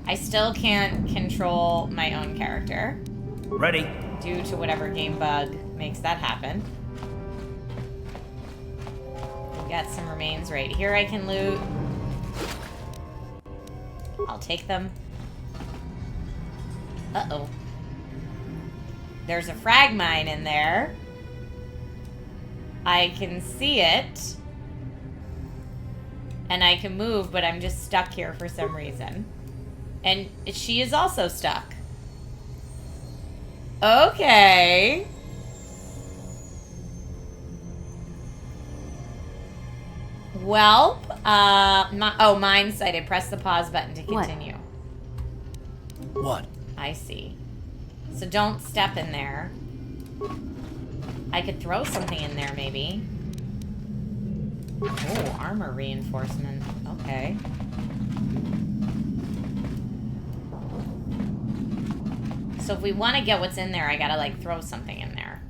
I still can't control my own character. Ready. Due to whatever game bug makes that happen. Got some remains right here I can loot. I'll take them. Uh-oh. There's a frag mine in there. I can see it. And I can move, but I'm just stuck here for some reason. And she is also stuck. Okay. Well, mine sighted. Press the pause button to continue. What? I see. So don't step in there. I could throw something in there, maybe. Oh, armor reinforcement. Okay. So if we want to get what's in there, I gotta, like, throw something in there.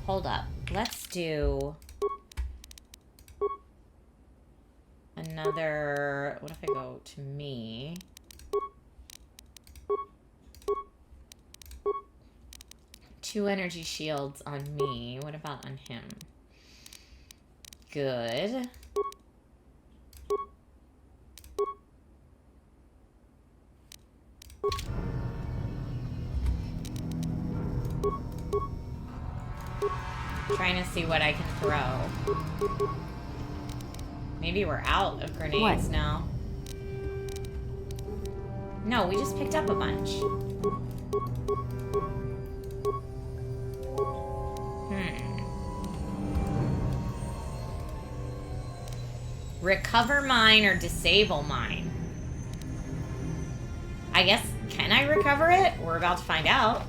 Hold up. Let's do... another... What if I go to me? Two energy shields on me. What about on him? Good. Trying to see what I can throw. Maybe we're out of grenades now. No, we just picked up a bunch. Recover mine or disable mine? I guess, can I recover it? We're about to find out.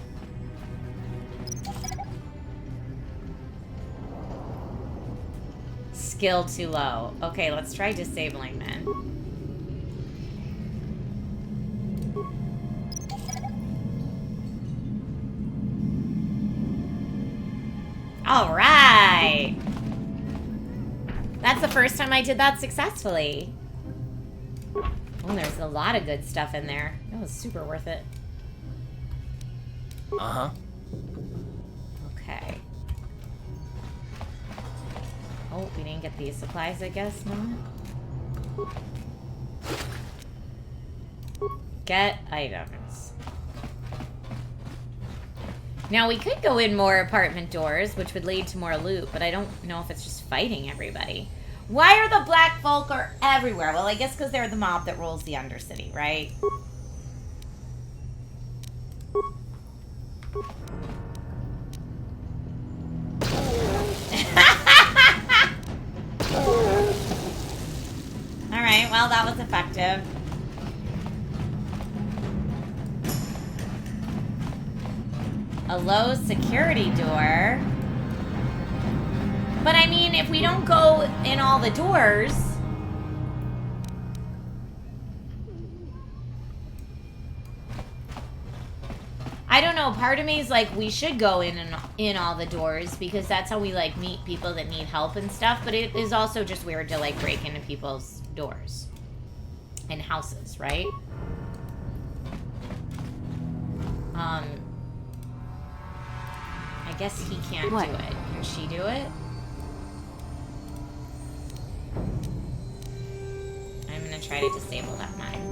Skill too low. Okay, let's try disabling then. All right. That's the first time I did that successfully. Oh, there's a lot of good stuff in there. That was super worth it. Uh-huh. Okay. Oh, we didn't get these supplies, I guess, not? Get items. Now, we could go in more apartment doors, which would lead to more loot, but I don't know if it's just fighting everybody. Why are the black folk are everywhere? Well, I guess because they're the mob that rules the Undercity, right? Alright, well, that was effective. A low security door. But I mean, if we don't go in all the doors... I don't know, part of me is like, we should go in all the doors, because that's how we, like, meet people that need help and stuff, but it is also just weird to, like, break into people's doors. And houses, right? I guess he can't do it. Can she do it? I'm gonna try to disable that mine.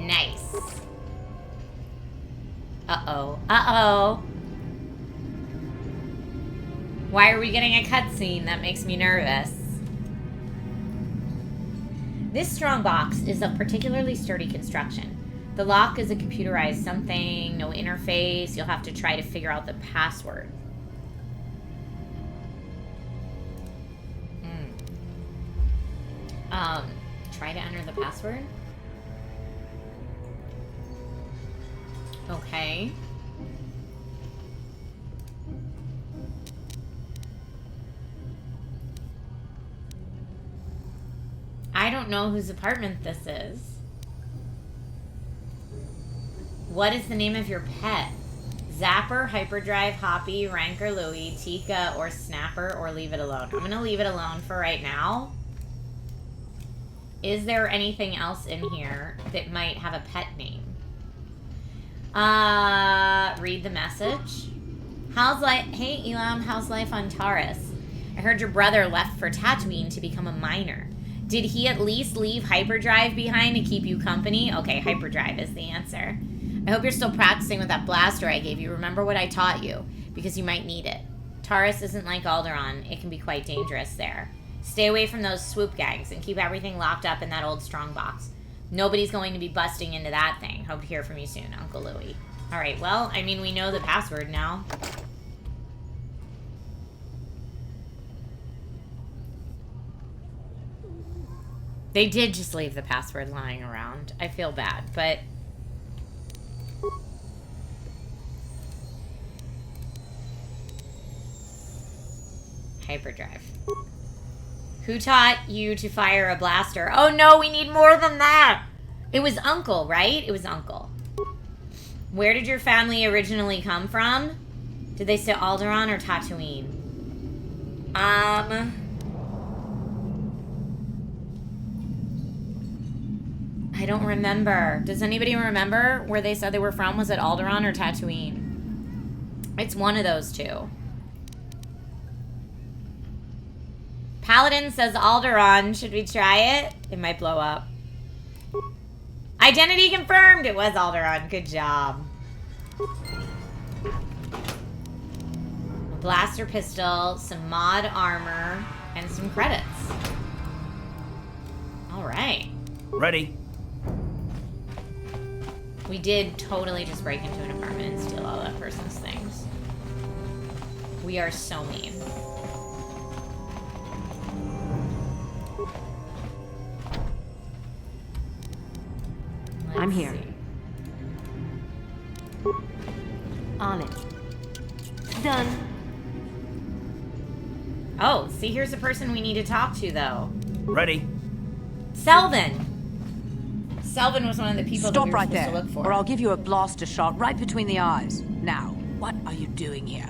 Nice. Uh-oh. Uh-oh. Why are we getting a cutscene? That makes me nervous. This strong box is of particularly sturdy construction. The lock is a computerized something, no interface. You'll have to try to figure out the password. Try to enter the password? Okay. I don't know whose apartment this is. What is the name of your pet? Zapper, Hyperdrive, Hoppy, Ranker, Louie, Tika, or Snapper, or leave it alone? I'm gonna leave it alone for right now. Is there anything else in here that might have a pet name? Read the message. How's life? Hey, Elam, how's life on Taurus? I heard your brother left for Tatooine to become a miner. Did he at least leave Hyperdrive behind to keep you company? Okay, Hyperdrive is the answer. I hope you're still practicing with that blaster I gave you. Remember what I taught you, because you might need it. Taurus isn't like Alderaan. It can be quite dangerous there. Stay away from those swoop gangs and keep everything locked up in that old strong box. Nobody's going to be busting into that thing. Hope to hear from you soon, Uncle Louie. Alright, well, I mean, we know the password now. They did just leave the password lying around. I feel bad, but... Hyperdrive. Who taught you to fire a blaster? Oh no, we need more than that! It was Uncle, right? It was Uncle. Where did your family originally come from? Did they say Alderaan or Tatooine? I don't remember. Does anybody remember where they said they were from? Was it Alderaan or Tatooine? It's one of those two. Paladin says Alderaan. Should we try it? It might blow up. Identity confirmed! It was Alderaan. Good job. A blaster pistol, some mod armor, and some credits. Alright. Ready. We did totally just break into an apartment and steal all that person's things. We are so mean. I'm here. On it. Done. Oh, see, here's a person we need to talk to, though. Ready. Selvin! Selvin was one of the people that we Stop were right supposed there, to look for. or I'll give you a blaster shot right between the eyes. Now, what are you doing here?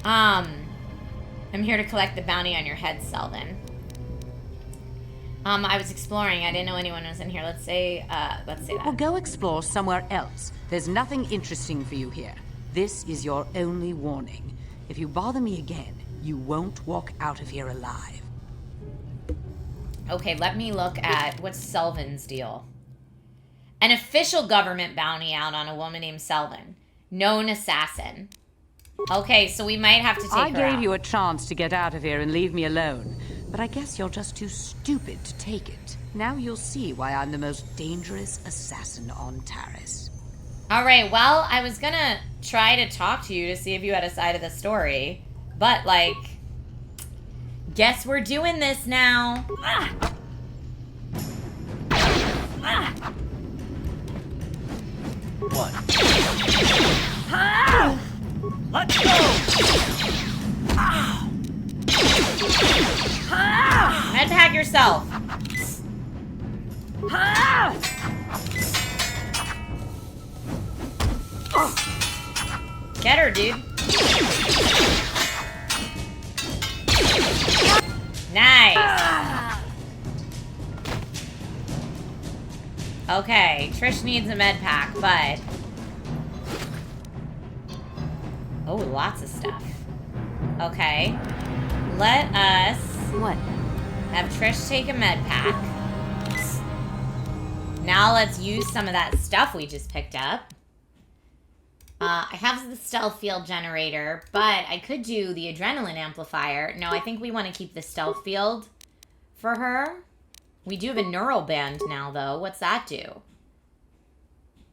I'm here to collect the bounty on your head, Selvin. I was exploring. I didn't know anyone was in here. Let's say that. Well, go explore somewhere else. There's nothing interesting for you here. This is your only warning. If you bother me again, you won't walk out of here alive. Okay, let me look at what's Selvin's deal. An official government bounty out on a woman named Selvin. Known assassin. Okay, so we might have to take her out. I gave you a chance to get out of here and leave me alone, but I guess you're just too stupid to take it. Now you'll see why I'm the most dangerous assassin on Taris. All right, well, I was gonna try to talk to you to see if you had a side of the story, but, like, guess we're doing this now. What? Let's go! Medpack yourself. Get her, dude. Nice. Okay, Trish needs a med pack, but... Oh, lots of stuff. Okay. Let us... What? Have Trish take a med pack. Now let's use some of that stuff we just picked up. I have the stealth field generator, but I could do the adrenaline amplifier. No, I think we want to keep the stealth field for her. We do have a neural band now, though. What's that do?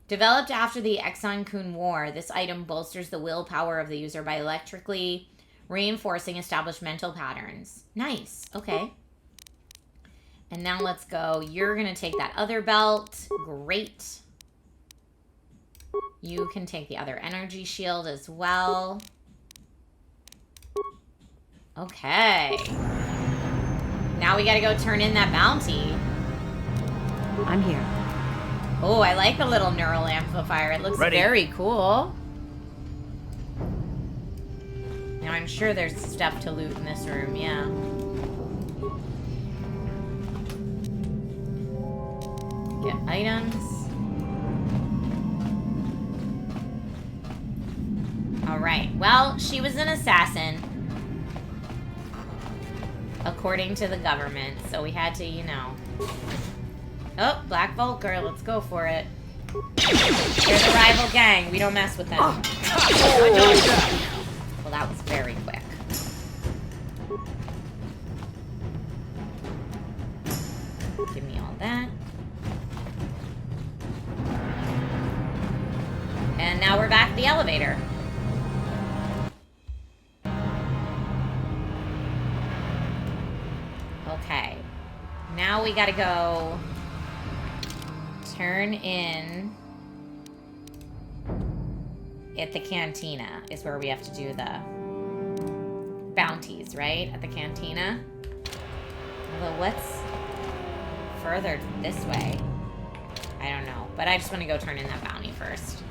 Developed after the Exxon Kun War, this item bolsters the willpower of the user by electrically reinforcing established mental patterns. Nice. Okay. And now let's go. You're going to take that other belt. Great. You can take the other energy shield as well. Okay. Now we gotta go turn in that bounty. I'm here. Oh, I like the little neural amplifier. It looks very cool. Now I'm sure there's stuff to loot in this room, yeah. Get items. Alright, well, she was an assassin. According to the government, so we had to, you know. Oh, Black Vulcar, let's go for it. They're the rival gang, we don't mess with them. Well, that was very quick. Give me all that. And now we're back at the elevator. Okay. Now we gotta go turn in at the cantina is where we have to do the bounties, right? At the cantina. Although what's further this way? I don't know. But I just want to go turn in that bounty first.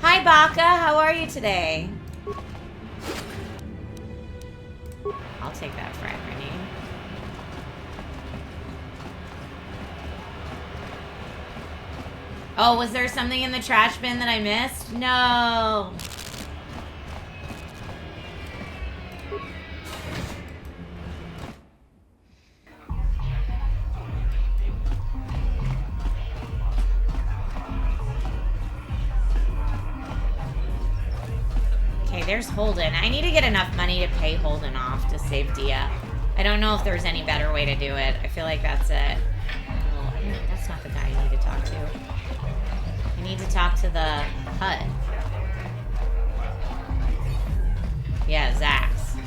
Hi, Baka. How are you today? I'll take that for irony. Oh, was there something in the trash bin that I missed? No. Okay, there's Holden. I need to get enough money to pay Holden off to save Dia. I don't know if there's any better way to do it. I feel like that's it. Well, that's not the guy I need to talk to. I need to talk to the HUD. Yeah, Zax.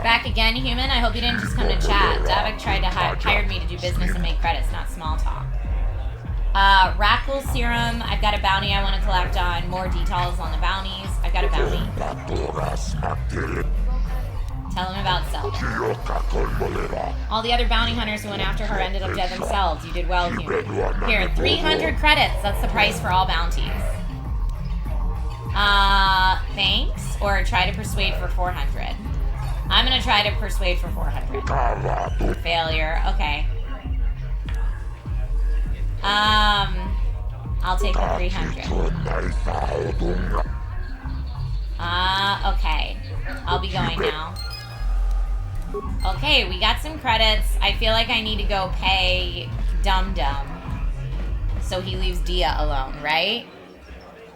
Back again, human? I hope you didn't just come to chat. Davik tried to hired me to do business and make credits, not small talk. Rackle Serum. I've got a bounty I want to collect on. More details on the bounties. I've got a bounty. Tell him about Zelda. All the other bounty hunters who went after her ended up dead themselves. You did well, human. Here, 300 credits. That's the price for all bounties. Thanks. Or try to persuade for 400. I'm gonna try to persuade for 400. Failure. Okay. I'll take the 300. Okay. I'll be going now. Okay, we got some credits. I feel like I need to go pay Dum Dum so he leaves Dia alone, right?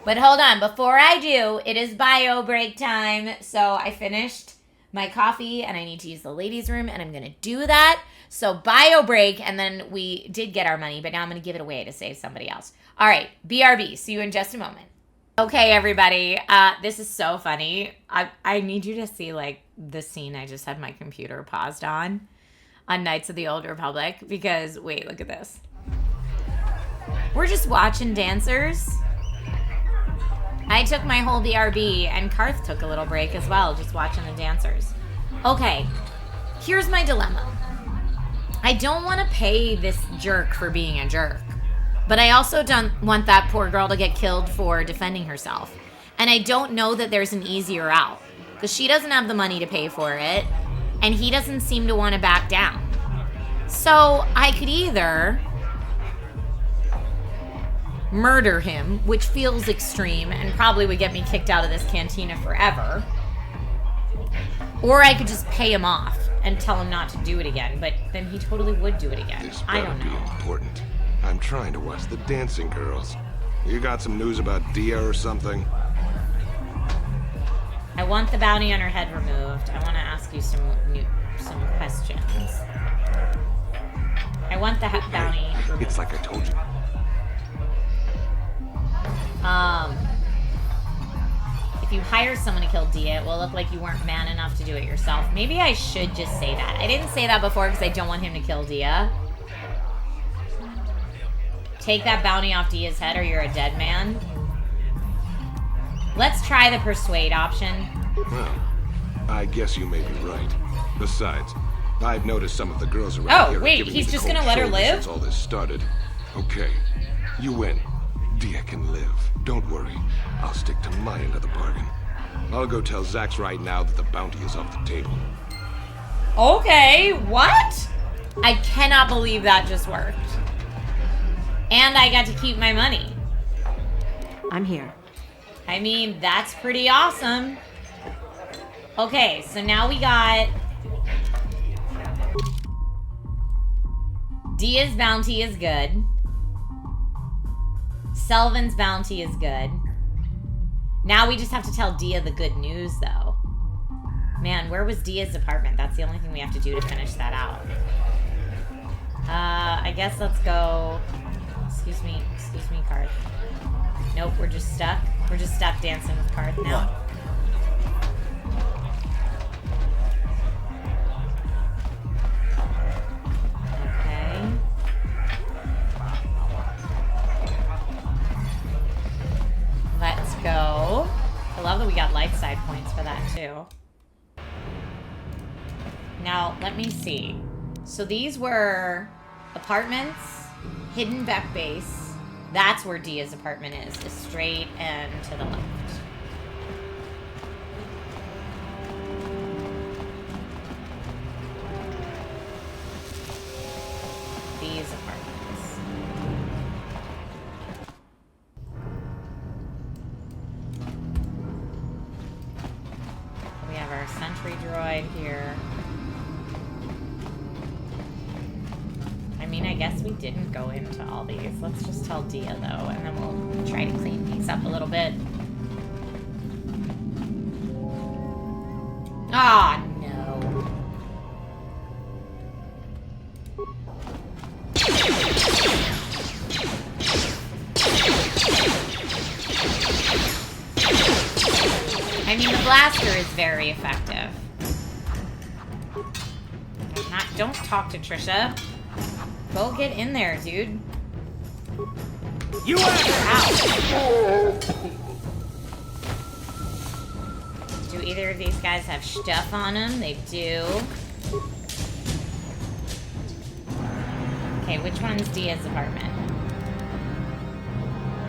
But hold on, before I do, it is bio break time. So I finished my coffee and I need to use the ladies' room and I'm gonna do that. So bio break, and then we did get our money, but now I'm gonna give it away to save somebody else. All right, BRB, see you in just a moment. Okay, everybody, this is so funny. I need you to see like the scene I just had my computer paused on Knights of the Old Republic, because wait, look at this. We're just watching dancers. I took my whole BRB, and Karth took a little break as well, just watching the dancers. Okay, here's my dilemma. I don't want to pay this jerk for being a jerk, but I also don't want that poor girl to get killed for defending herself. And I don't know that there's an easier out, because she doesn't have the money to pay for it, and he doesn't seem to want to back down. So I could either murder him, which feels extreme and probably would get me kicked out of this cantina forever, or I could just pay him off and tell him not to do it again, but then he totally would do it again. This I better don't be know. important. I'm trying to watch the dancing girls. You got some news about Dia or something? I want the bounty on her head removed. I want to ask you some questions. I want the bounty removed. It's like I told you. If you hire someone to kill Dia, it will look like you weren't man enough to do it yourself. Maybe I should just say that. I didn't say that before because I don't want him to kill Dia. Take that bounty off Dia's head or you're a dead man. Let's try the persuade option. Well, I guess you may be right. Besides, I've noticed some of the girls around here are wait, giving he's me the just cold gonna let her shoulder live? since all this started. Okay, you win. Dia can live. Don't worry. I'll stick to my end of the bargain. I'll go tell Zax right now that the bounty is off the table. Okay, what? I cannot believe that just worked. And I got to keep my money. I'm here. I mean, that's pretty awesome. Okay, so now we got... Dia's bounty is good. Selvin's bounty is good. Now we just have to tell Dia the good news, though. Man, where was Dia's apartment? That's the only thing we have to do to finish that out. I guess let's go... Excuse me, Karth. Nope, we're just stuck. We're just stuck dancing with Karth now. Okay. Let's go. I love that we got life side points for that too. Now, let me see. So these were apartments, hidden back base. That's where Dia's apartment is straight and to the left. These apartments. We have our sentry droid here. I mean, I guess we didn't go into all these. Let's just tell Dia, though, and then we'll try to clean these up a little bit. Ah, no. I mean, the blaster is very effective. Don't talk to Trisha. Go get in there, dude. You out! Do either of these guys have stuff on them? They do. Okay, which one's Dia's apartment?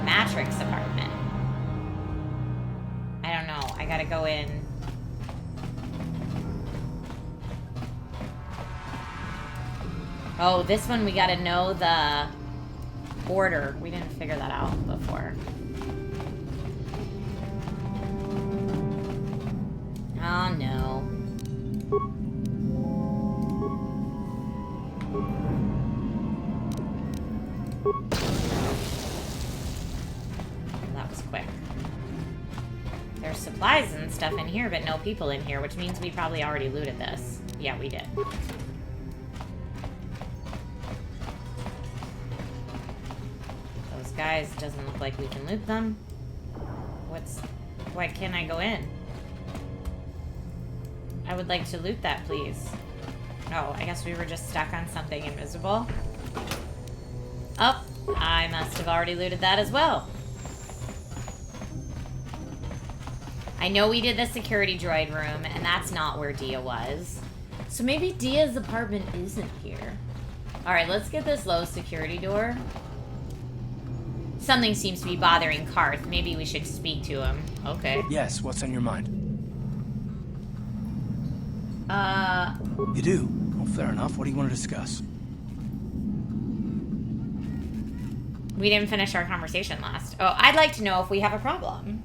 Matrix apartment. I don't know. I gotta go in. Oh, this one we gotta know the order. We didn't figure that out before. Oh no. That was quick. There's supplies and stuff in here, but no people in here, which means we probably already looted this. Yeah, we did. Those guys, doesn't look like we can loot them. Why can't I go in? I would like to loot that, please. Oh, I guess we were just stuck on something invisible. Oh, I must have already looted that as well. I know we did the security droid room, and that's not where Dia was. So maybe Dia's apartment isn't here. Alright, let's get this low security door. Something seems to be bothering Karth. Maybe we should speak to him. Okay. Yes, what's on your mind? You do? Well, fair enough. What do you want to discuss? We didn't finish our conversation last. Oh, I'd like to know if we have a problem.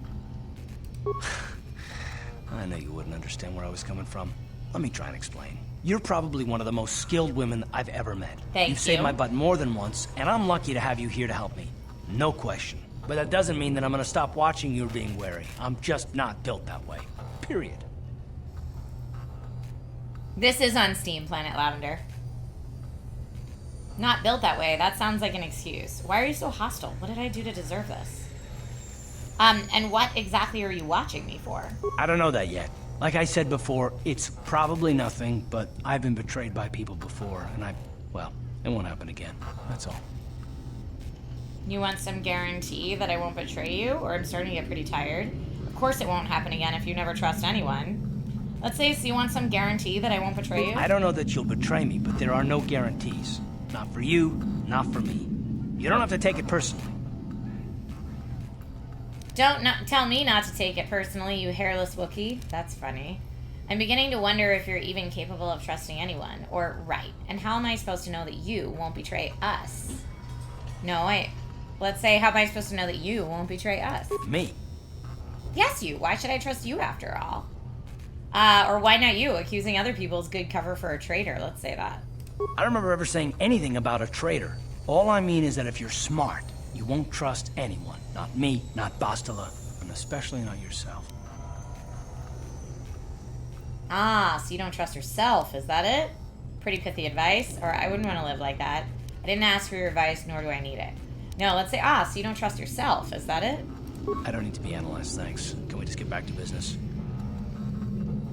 I know you wouldn't understand where I was coming from. Let me try and explain. You're probably one of the most skilled women I've ever met. Thank you. You've saved my butt more than once, and I'm lucky to have you here to help me. No question. But that doesn't mean that I'm gonna stop watching you being wary. I'm just not built that way. Period. This is on Steam, Planet Lavender. Not built that way. That sounds like an excuse. Why are you so hostile? What did I do to deserve this? And what exactly are you watching me for? I don't know that yet. Like I said before, it's probably nothing, but I've been betrayed by people before, and well, it won't happen again. That's all. You want some guarantee that I won't betray you? Or I'm starting to get pretty tired. Of course it won't happen again if you never trust anyone. Let's say, so you want some guarantee that I won't betray you? I don't know that you'll betray me, but there are no guarantees. Not for you, not for me. You don't have to take it personally. Don't tell me not to take it personally, you hairless Wookiee. That's funny. I'm beginning to wonder if you're even capable of trusting anyone. Or, right. And how am I supposed to know that you won't betray us? No, wait. Let's say, how am I supposed to know that you won't betray us? Me? Yes, you. Why should I trust you after all? Or why not you? Accusing other people is good cover for a traitor. Let's say that. I don't remember ever saying anything about a traitor. All I mean is that if you're smart, you won't trust anyone. Not me, not Bastila, and especially not yourself. Ah, so you don't trust yourself, is that it? Pretty pithy advice, or I wouldn't want to live like that. I didn't ask for your advice, nor do I need it. No, let's say, so you don't trust yourself, is that it? I don't need to be analyzed, thanks. Can we just get back to business?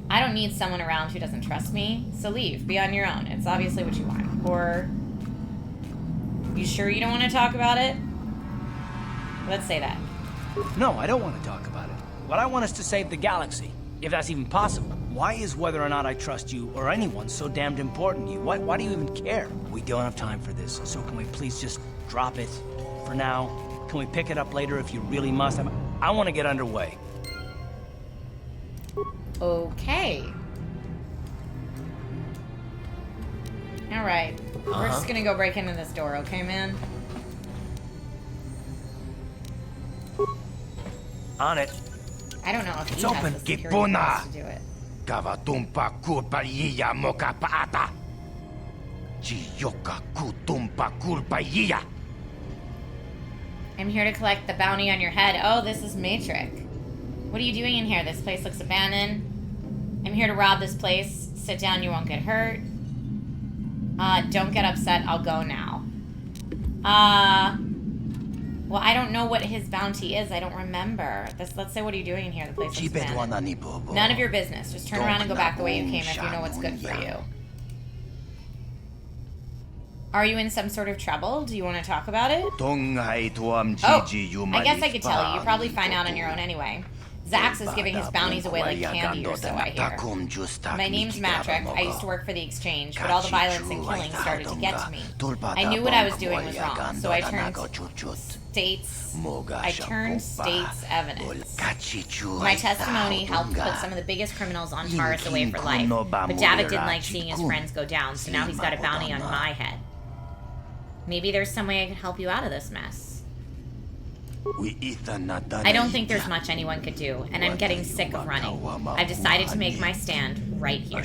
I don't need someone around who doesn't trust me, so leave, be on your own. It's obviously what you want. Or, you sure you don't want to talk about it? Let's say that. No, I don't want to talk about it. What I want is to save the galaxy, if that's even possible. Why is whether or not I trust you or anyone so damned important to you? Why do you even care? We don't have time for this, so can we please just drop it for now? Can we pick it up later if you really must? I want to get underway. Okay. Alright. We're just gonna go break into this door, okay, man? On it. I don't know if It's he open. has the security clearance to do it. Kavatumpa kulpaiya moka paata. Chiyoka kutumpa kulpaiya. I'm here to collect the bounty on your head. Oh, this is Matrix. What are you doing in here? This place looks abandoned. I'm here to rob this place. Sit down, you won't get hurt. Don't get upset, I'll go now. Well, I don't know what his bounty is. I don't remember. Let's say, what are you doing in here? The place looks abandoned. None of your business. Just turn around and go back the way you came if you know what's good for you. Are you in some sort of trouble? Do you want to talk about it? Oh, I guess I could tell you. You'll probably find out on your own anyway. Zax is giving his bounties away like candy, or so I hear. My name's Matrix. I used to work for the Exchange, but all the violence and killing started to get to me. I knew what I was doing was wrong, so I turned states evidence. My testimony helped put some of the biggest criminals on Taurus away for life, but Davik didn't like seeing his friends go down, so now he's got a bounty on my head. Maybe there's some way I could help you out of this mess. I don't think there's much anyone could do, and I'm getting sick of running. I've decided to make my stand right here.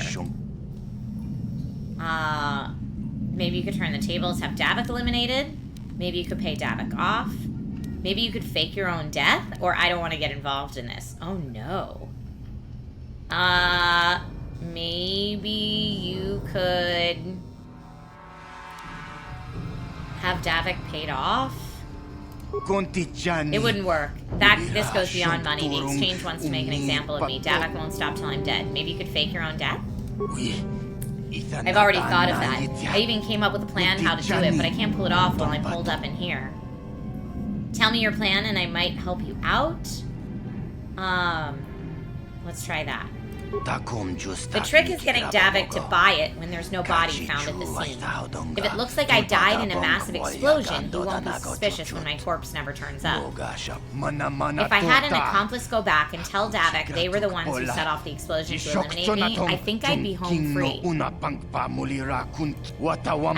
Maybe you could turn the tables, have Davik eliminated? Maybe you could pay Davik off. Maybe you could fake your own death, or I don't want to get involved in this. Oh no. Maybe you could have Davik paid off. It wouldn't work. This goes beyond money. The exchange wants to make an example of me. Davik won't stop till I'm dead. Maybe you could fake your own death? I've already thought of that. I even came up with a plan how to do it, but I can't pull it off while I'm holed up in here. Tell me your plan and I might help you out. Let's try that. The trick is getting Davik to buy it when there's no body found at the scene. If it looks like I died in a massive explosion, he won't be suspicious when my corpse never turns up. If I had an accomplice go back and tell Davik they were the ones who set off the explosion to eliminate me, I think I'd be home free. I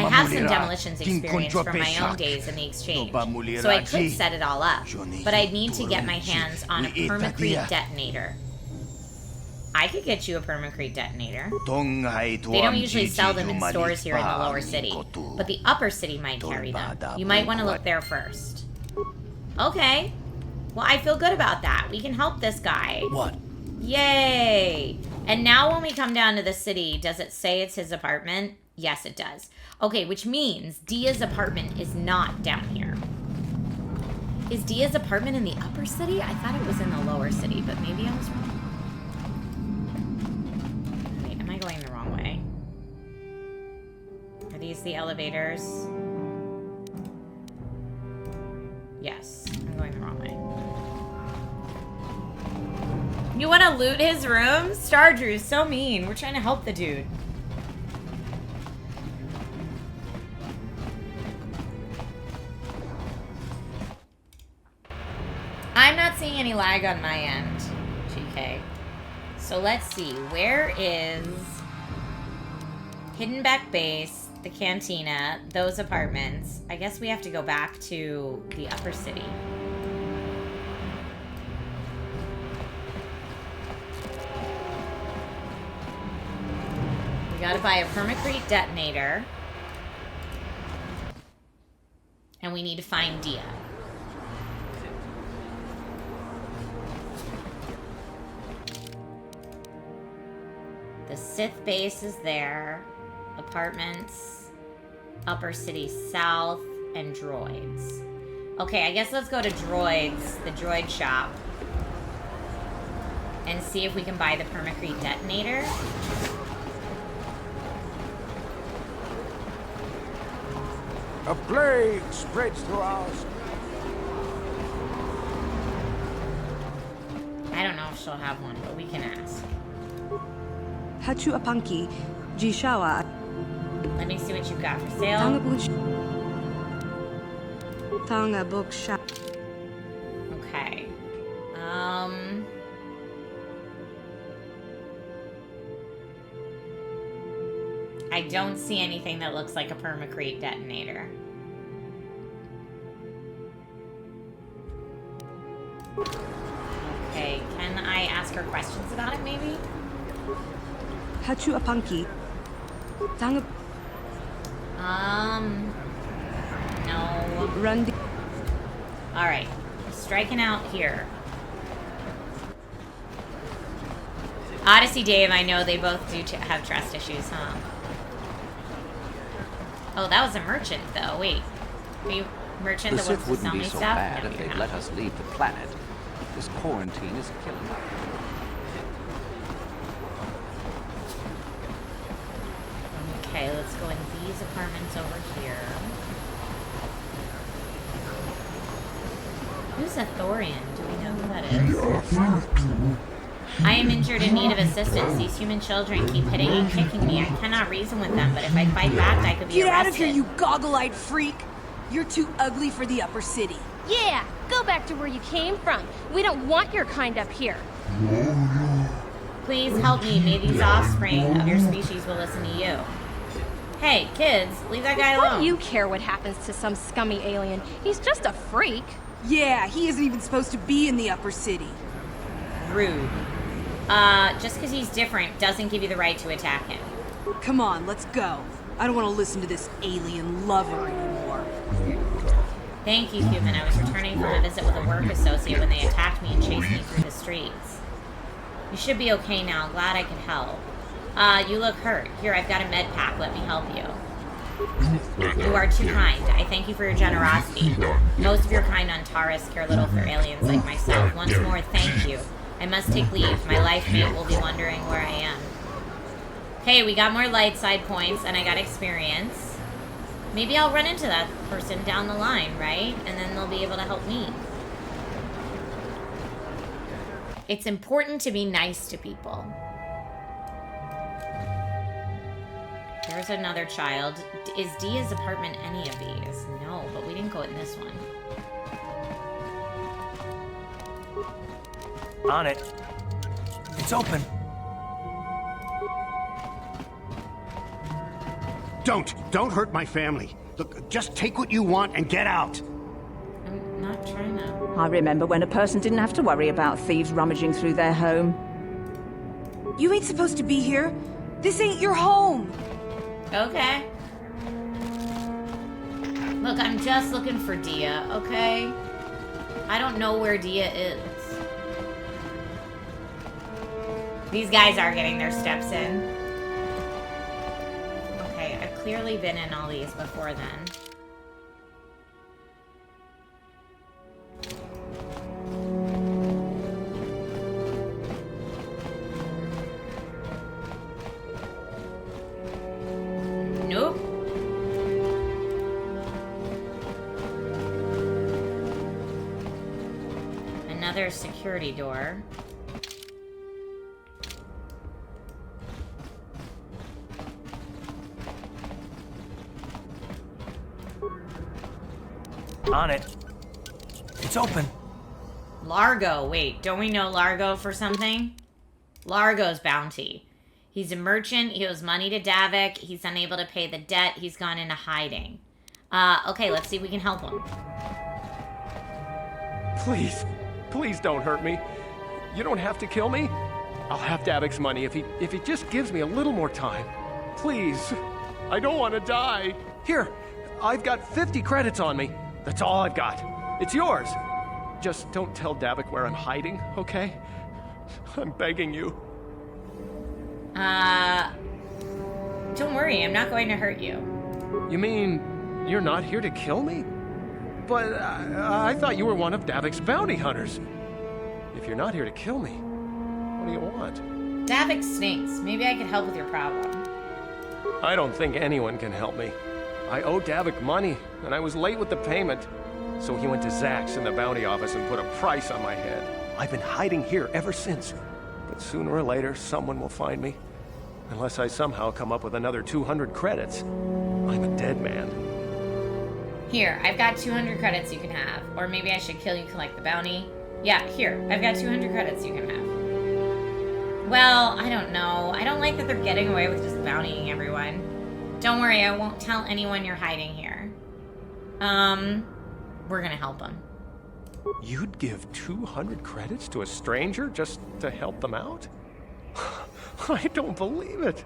have some demolitions experience from my own days in the exchange, so I could set it all up, but I'd need to get my hands on a permacrete detonator. I could get you a permacrete detonator. They don't usually sell them in stores here in the lower city, but the upper city might carry them. You might want to look there first. Okay. Well, I feel good about that. We can help this guy. What? Yay! And now when we come down to the city, does it say it's his apartment? Yes, it does. Okay, which means Dia's apartment is not down here. Is Dia's apartment in the upper city? I thought it was in the lower city, but maybe I was wrong. Going the wrong way. Are these the elevators? Yes, I'm going the wrong way. You want to loot his room? Stardrew's so mean. We're trying to help the dude. I'm not seeing any lag on my end, GK. So let's see, where is Hidden Back Base, the cantina, those apartments? I guess we have to go back to the upper city. We gotta buy a permacrete detonator. And we need to find Dia. The Sith base is there. Apartments. Upper City South. And droids. Okay, I guess let's go to droids. The droid shop. And see if we can buy the permacrete detonator. A plague spreads throughout. I don't know if she'll have one, but we can ask. Hachu apanki, jishawa. Let me see what you've got for sale. Tanga book shop. Okay. I don't see anything that looks like a permacrete detonator. Okay, can I ask her questions about it, maybe? Hachu apanki. Tanga. No. Run. Alright. Striking out here. Odyssey Dave, I know they both do have trust issues, huh? Oh, that was a merchant, though. Wait. Are you merchant that wants to sell me stuff? The Sith wouldn't be so bad if they'd let us leave the planet. This quarantine is killing us. Okay, let's go in these apartments over here. Who's a Thorian? Do we know who that is? I am injured in need of assistance. These human children keep hitting and kicking me. I cannot reason with them, but if I fight back, I could be arrested. Get out of here, you goggle-eyed freak! You're too ugly for the upper city. Yeah, go back to where you came from. We don't want your kind up here. Please help me. May these offspring of your species will listen to you. Hey, kids, leave that guy alone. Why do you care what happens to some scummy alien? He's just a freak. Yeah, he isn't even supposed to be in the upper city. Rude. Just because he's different doesn't give you the right to attack him. Come on, let's go. I don't want to listen to this alien lover anymore. Thank you, human. I was returning from a visit with a work associate when they attacked me and chased me through the streets. You should be okay now. Glad I could help. You look hurt. Here, I've got a med pack. Let me help you. You are too kind. I thank you for your generosity. Most of your kind on Taurus care little for aliens like myself. Once more, thank you. I must take leave. My life mate will be wondering where I am. Okay, we got more light side points, and I got experience. Maybe I'll run into that person down the line, right? And then they'll be able to help me. It's important to be nice to people. There's another child. Is Dia's apartment any of these? No, but we didn't go in this one. On it. It's open. Don't hurt my family. Look, just take what you want and get out. I'm not trying to. I remember when a person didn't have to worry about thieves rummaging through their home. You ain't supposed to be here. This ain't your home. Okay. Look, I'm just looking for Dia, okay? I don't know where Dia is. These guys are getting their steps in. Okay, I've clearly been in all these before then. Nope. Another security door. On it. It's open. Largo. Wait, don't we know Largo for something? Largo's bounty. He's a merchant. He owes money to Davik. He's unable to pay the debt. He's gone into hiding. Okay, let's see if we can help him. Please don't hurt me. You don't have to kill me. I'll have Davik's money if he just gives me a little more time. Please. I don't want to die. Here, I've got 50 credits on me. That's all I've got. It's yours. Just don't tell Davik where I'm hiding, okay? I'm begging you. Don't worry, I'm not going to hurt you. You mean you're not here to kill me? But I thought you were one of Davik's bounty hunters. If you're not here to kill me, what do you want? Davik stinks. Maybe I could help with your problem. I don't think anyone can help me. I owe Davik money, and I was late with the payment. So he went to Zach's in the bounty office and put a price on my head. I've been hiding here ever since. But sooner or later, someone will find me. Unless I somehow come up with another 200 credits. I'm a dead man. Here, I've got 200 credits you can have. Or maybe I should kill you, collect the bounty. Yeah, here, I've got 200 credits you can have. Well, I don't know. I don't like that they're getting away with just bountying everyone. Don't worry, I won't tell anyone you're hiding here. We're gonna help them. You'd give 200 credits to a stranger just to help them out? I don't believe it.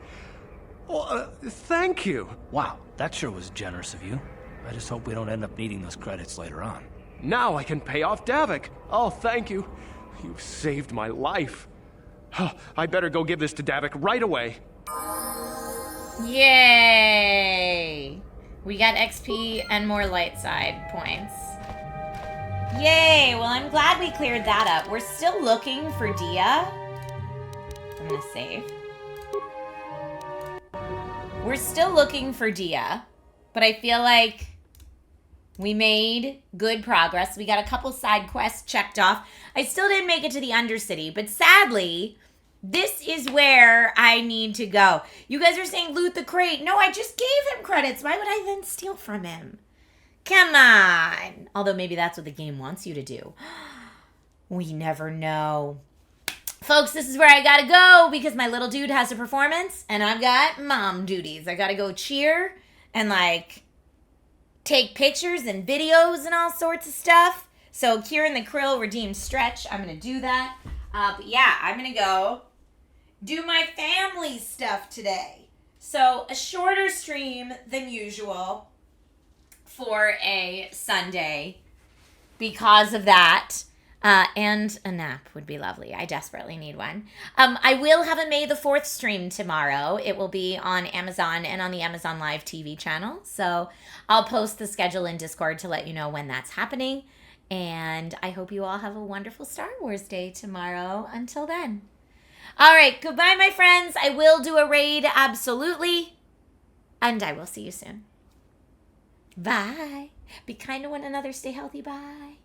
Well, thank you. Wow, that sure was generous of you. I just hope we don't end up needing those credits later on. Now I can pay off Davik. Oh, thank you. You've saved my life. I better go give this to Davik right away. Yay! We got XP and more light side points. Yay! Well, I'm glad we cleared that up. We're still looking for Dia. I'm gonna save. We're still looking for Dia, but I feel like we made good progress. We got a couple side quests checked off. I still didn't make it to the Undercity, but sadly, this is where I need to go. You guys are saying loot the crate. No, I just gave him credits. Why would I then steal from him? Come on. Although maybe that's what the game wants you to do. We never know. Folks, this is where I gotta go because my little dude has a performance and I've got mom duties. I gotta go cheer and like take pictures and videos and all sorts of stuff. So Kieran the Krill redeemed stretch. I'm gonna do that. But yeah, I'm gonna go do my family stuff today. So a shorter stream than usual. for a Sunday because of that. And a nap would be lovely. I desperately need one. I will have a May the 4th stream tomorrow. It will be on Amazon and on the Amazon Live TV channel. So I'll post the schedule in Discord to let you know when that's happening. And I hope you all have a wonderful Star Wars day tomorrow. Until then. All right. Goodbye, my friends. I will do a raid. Absolutely. And I will see you soon. Bye. Be kind to one another. Stay healthy. Bye.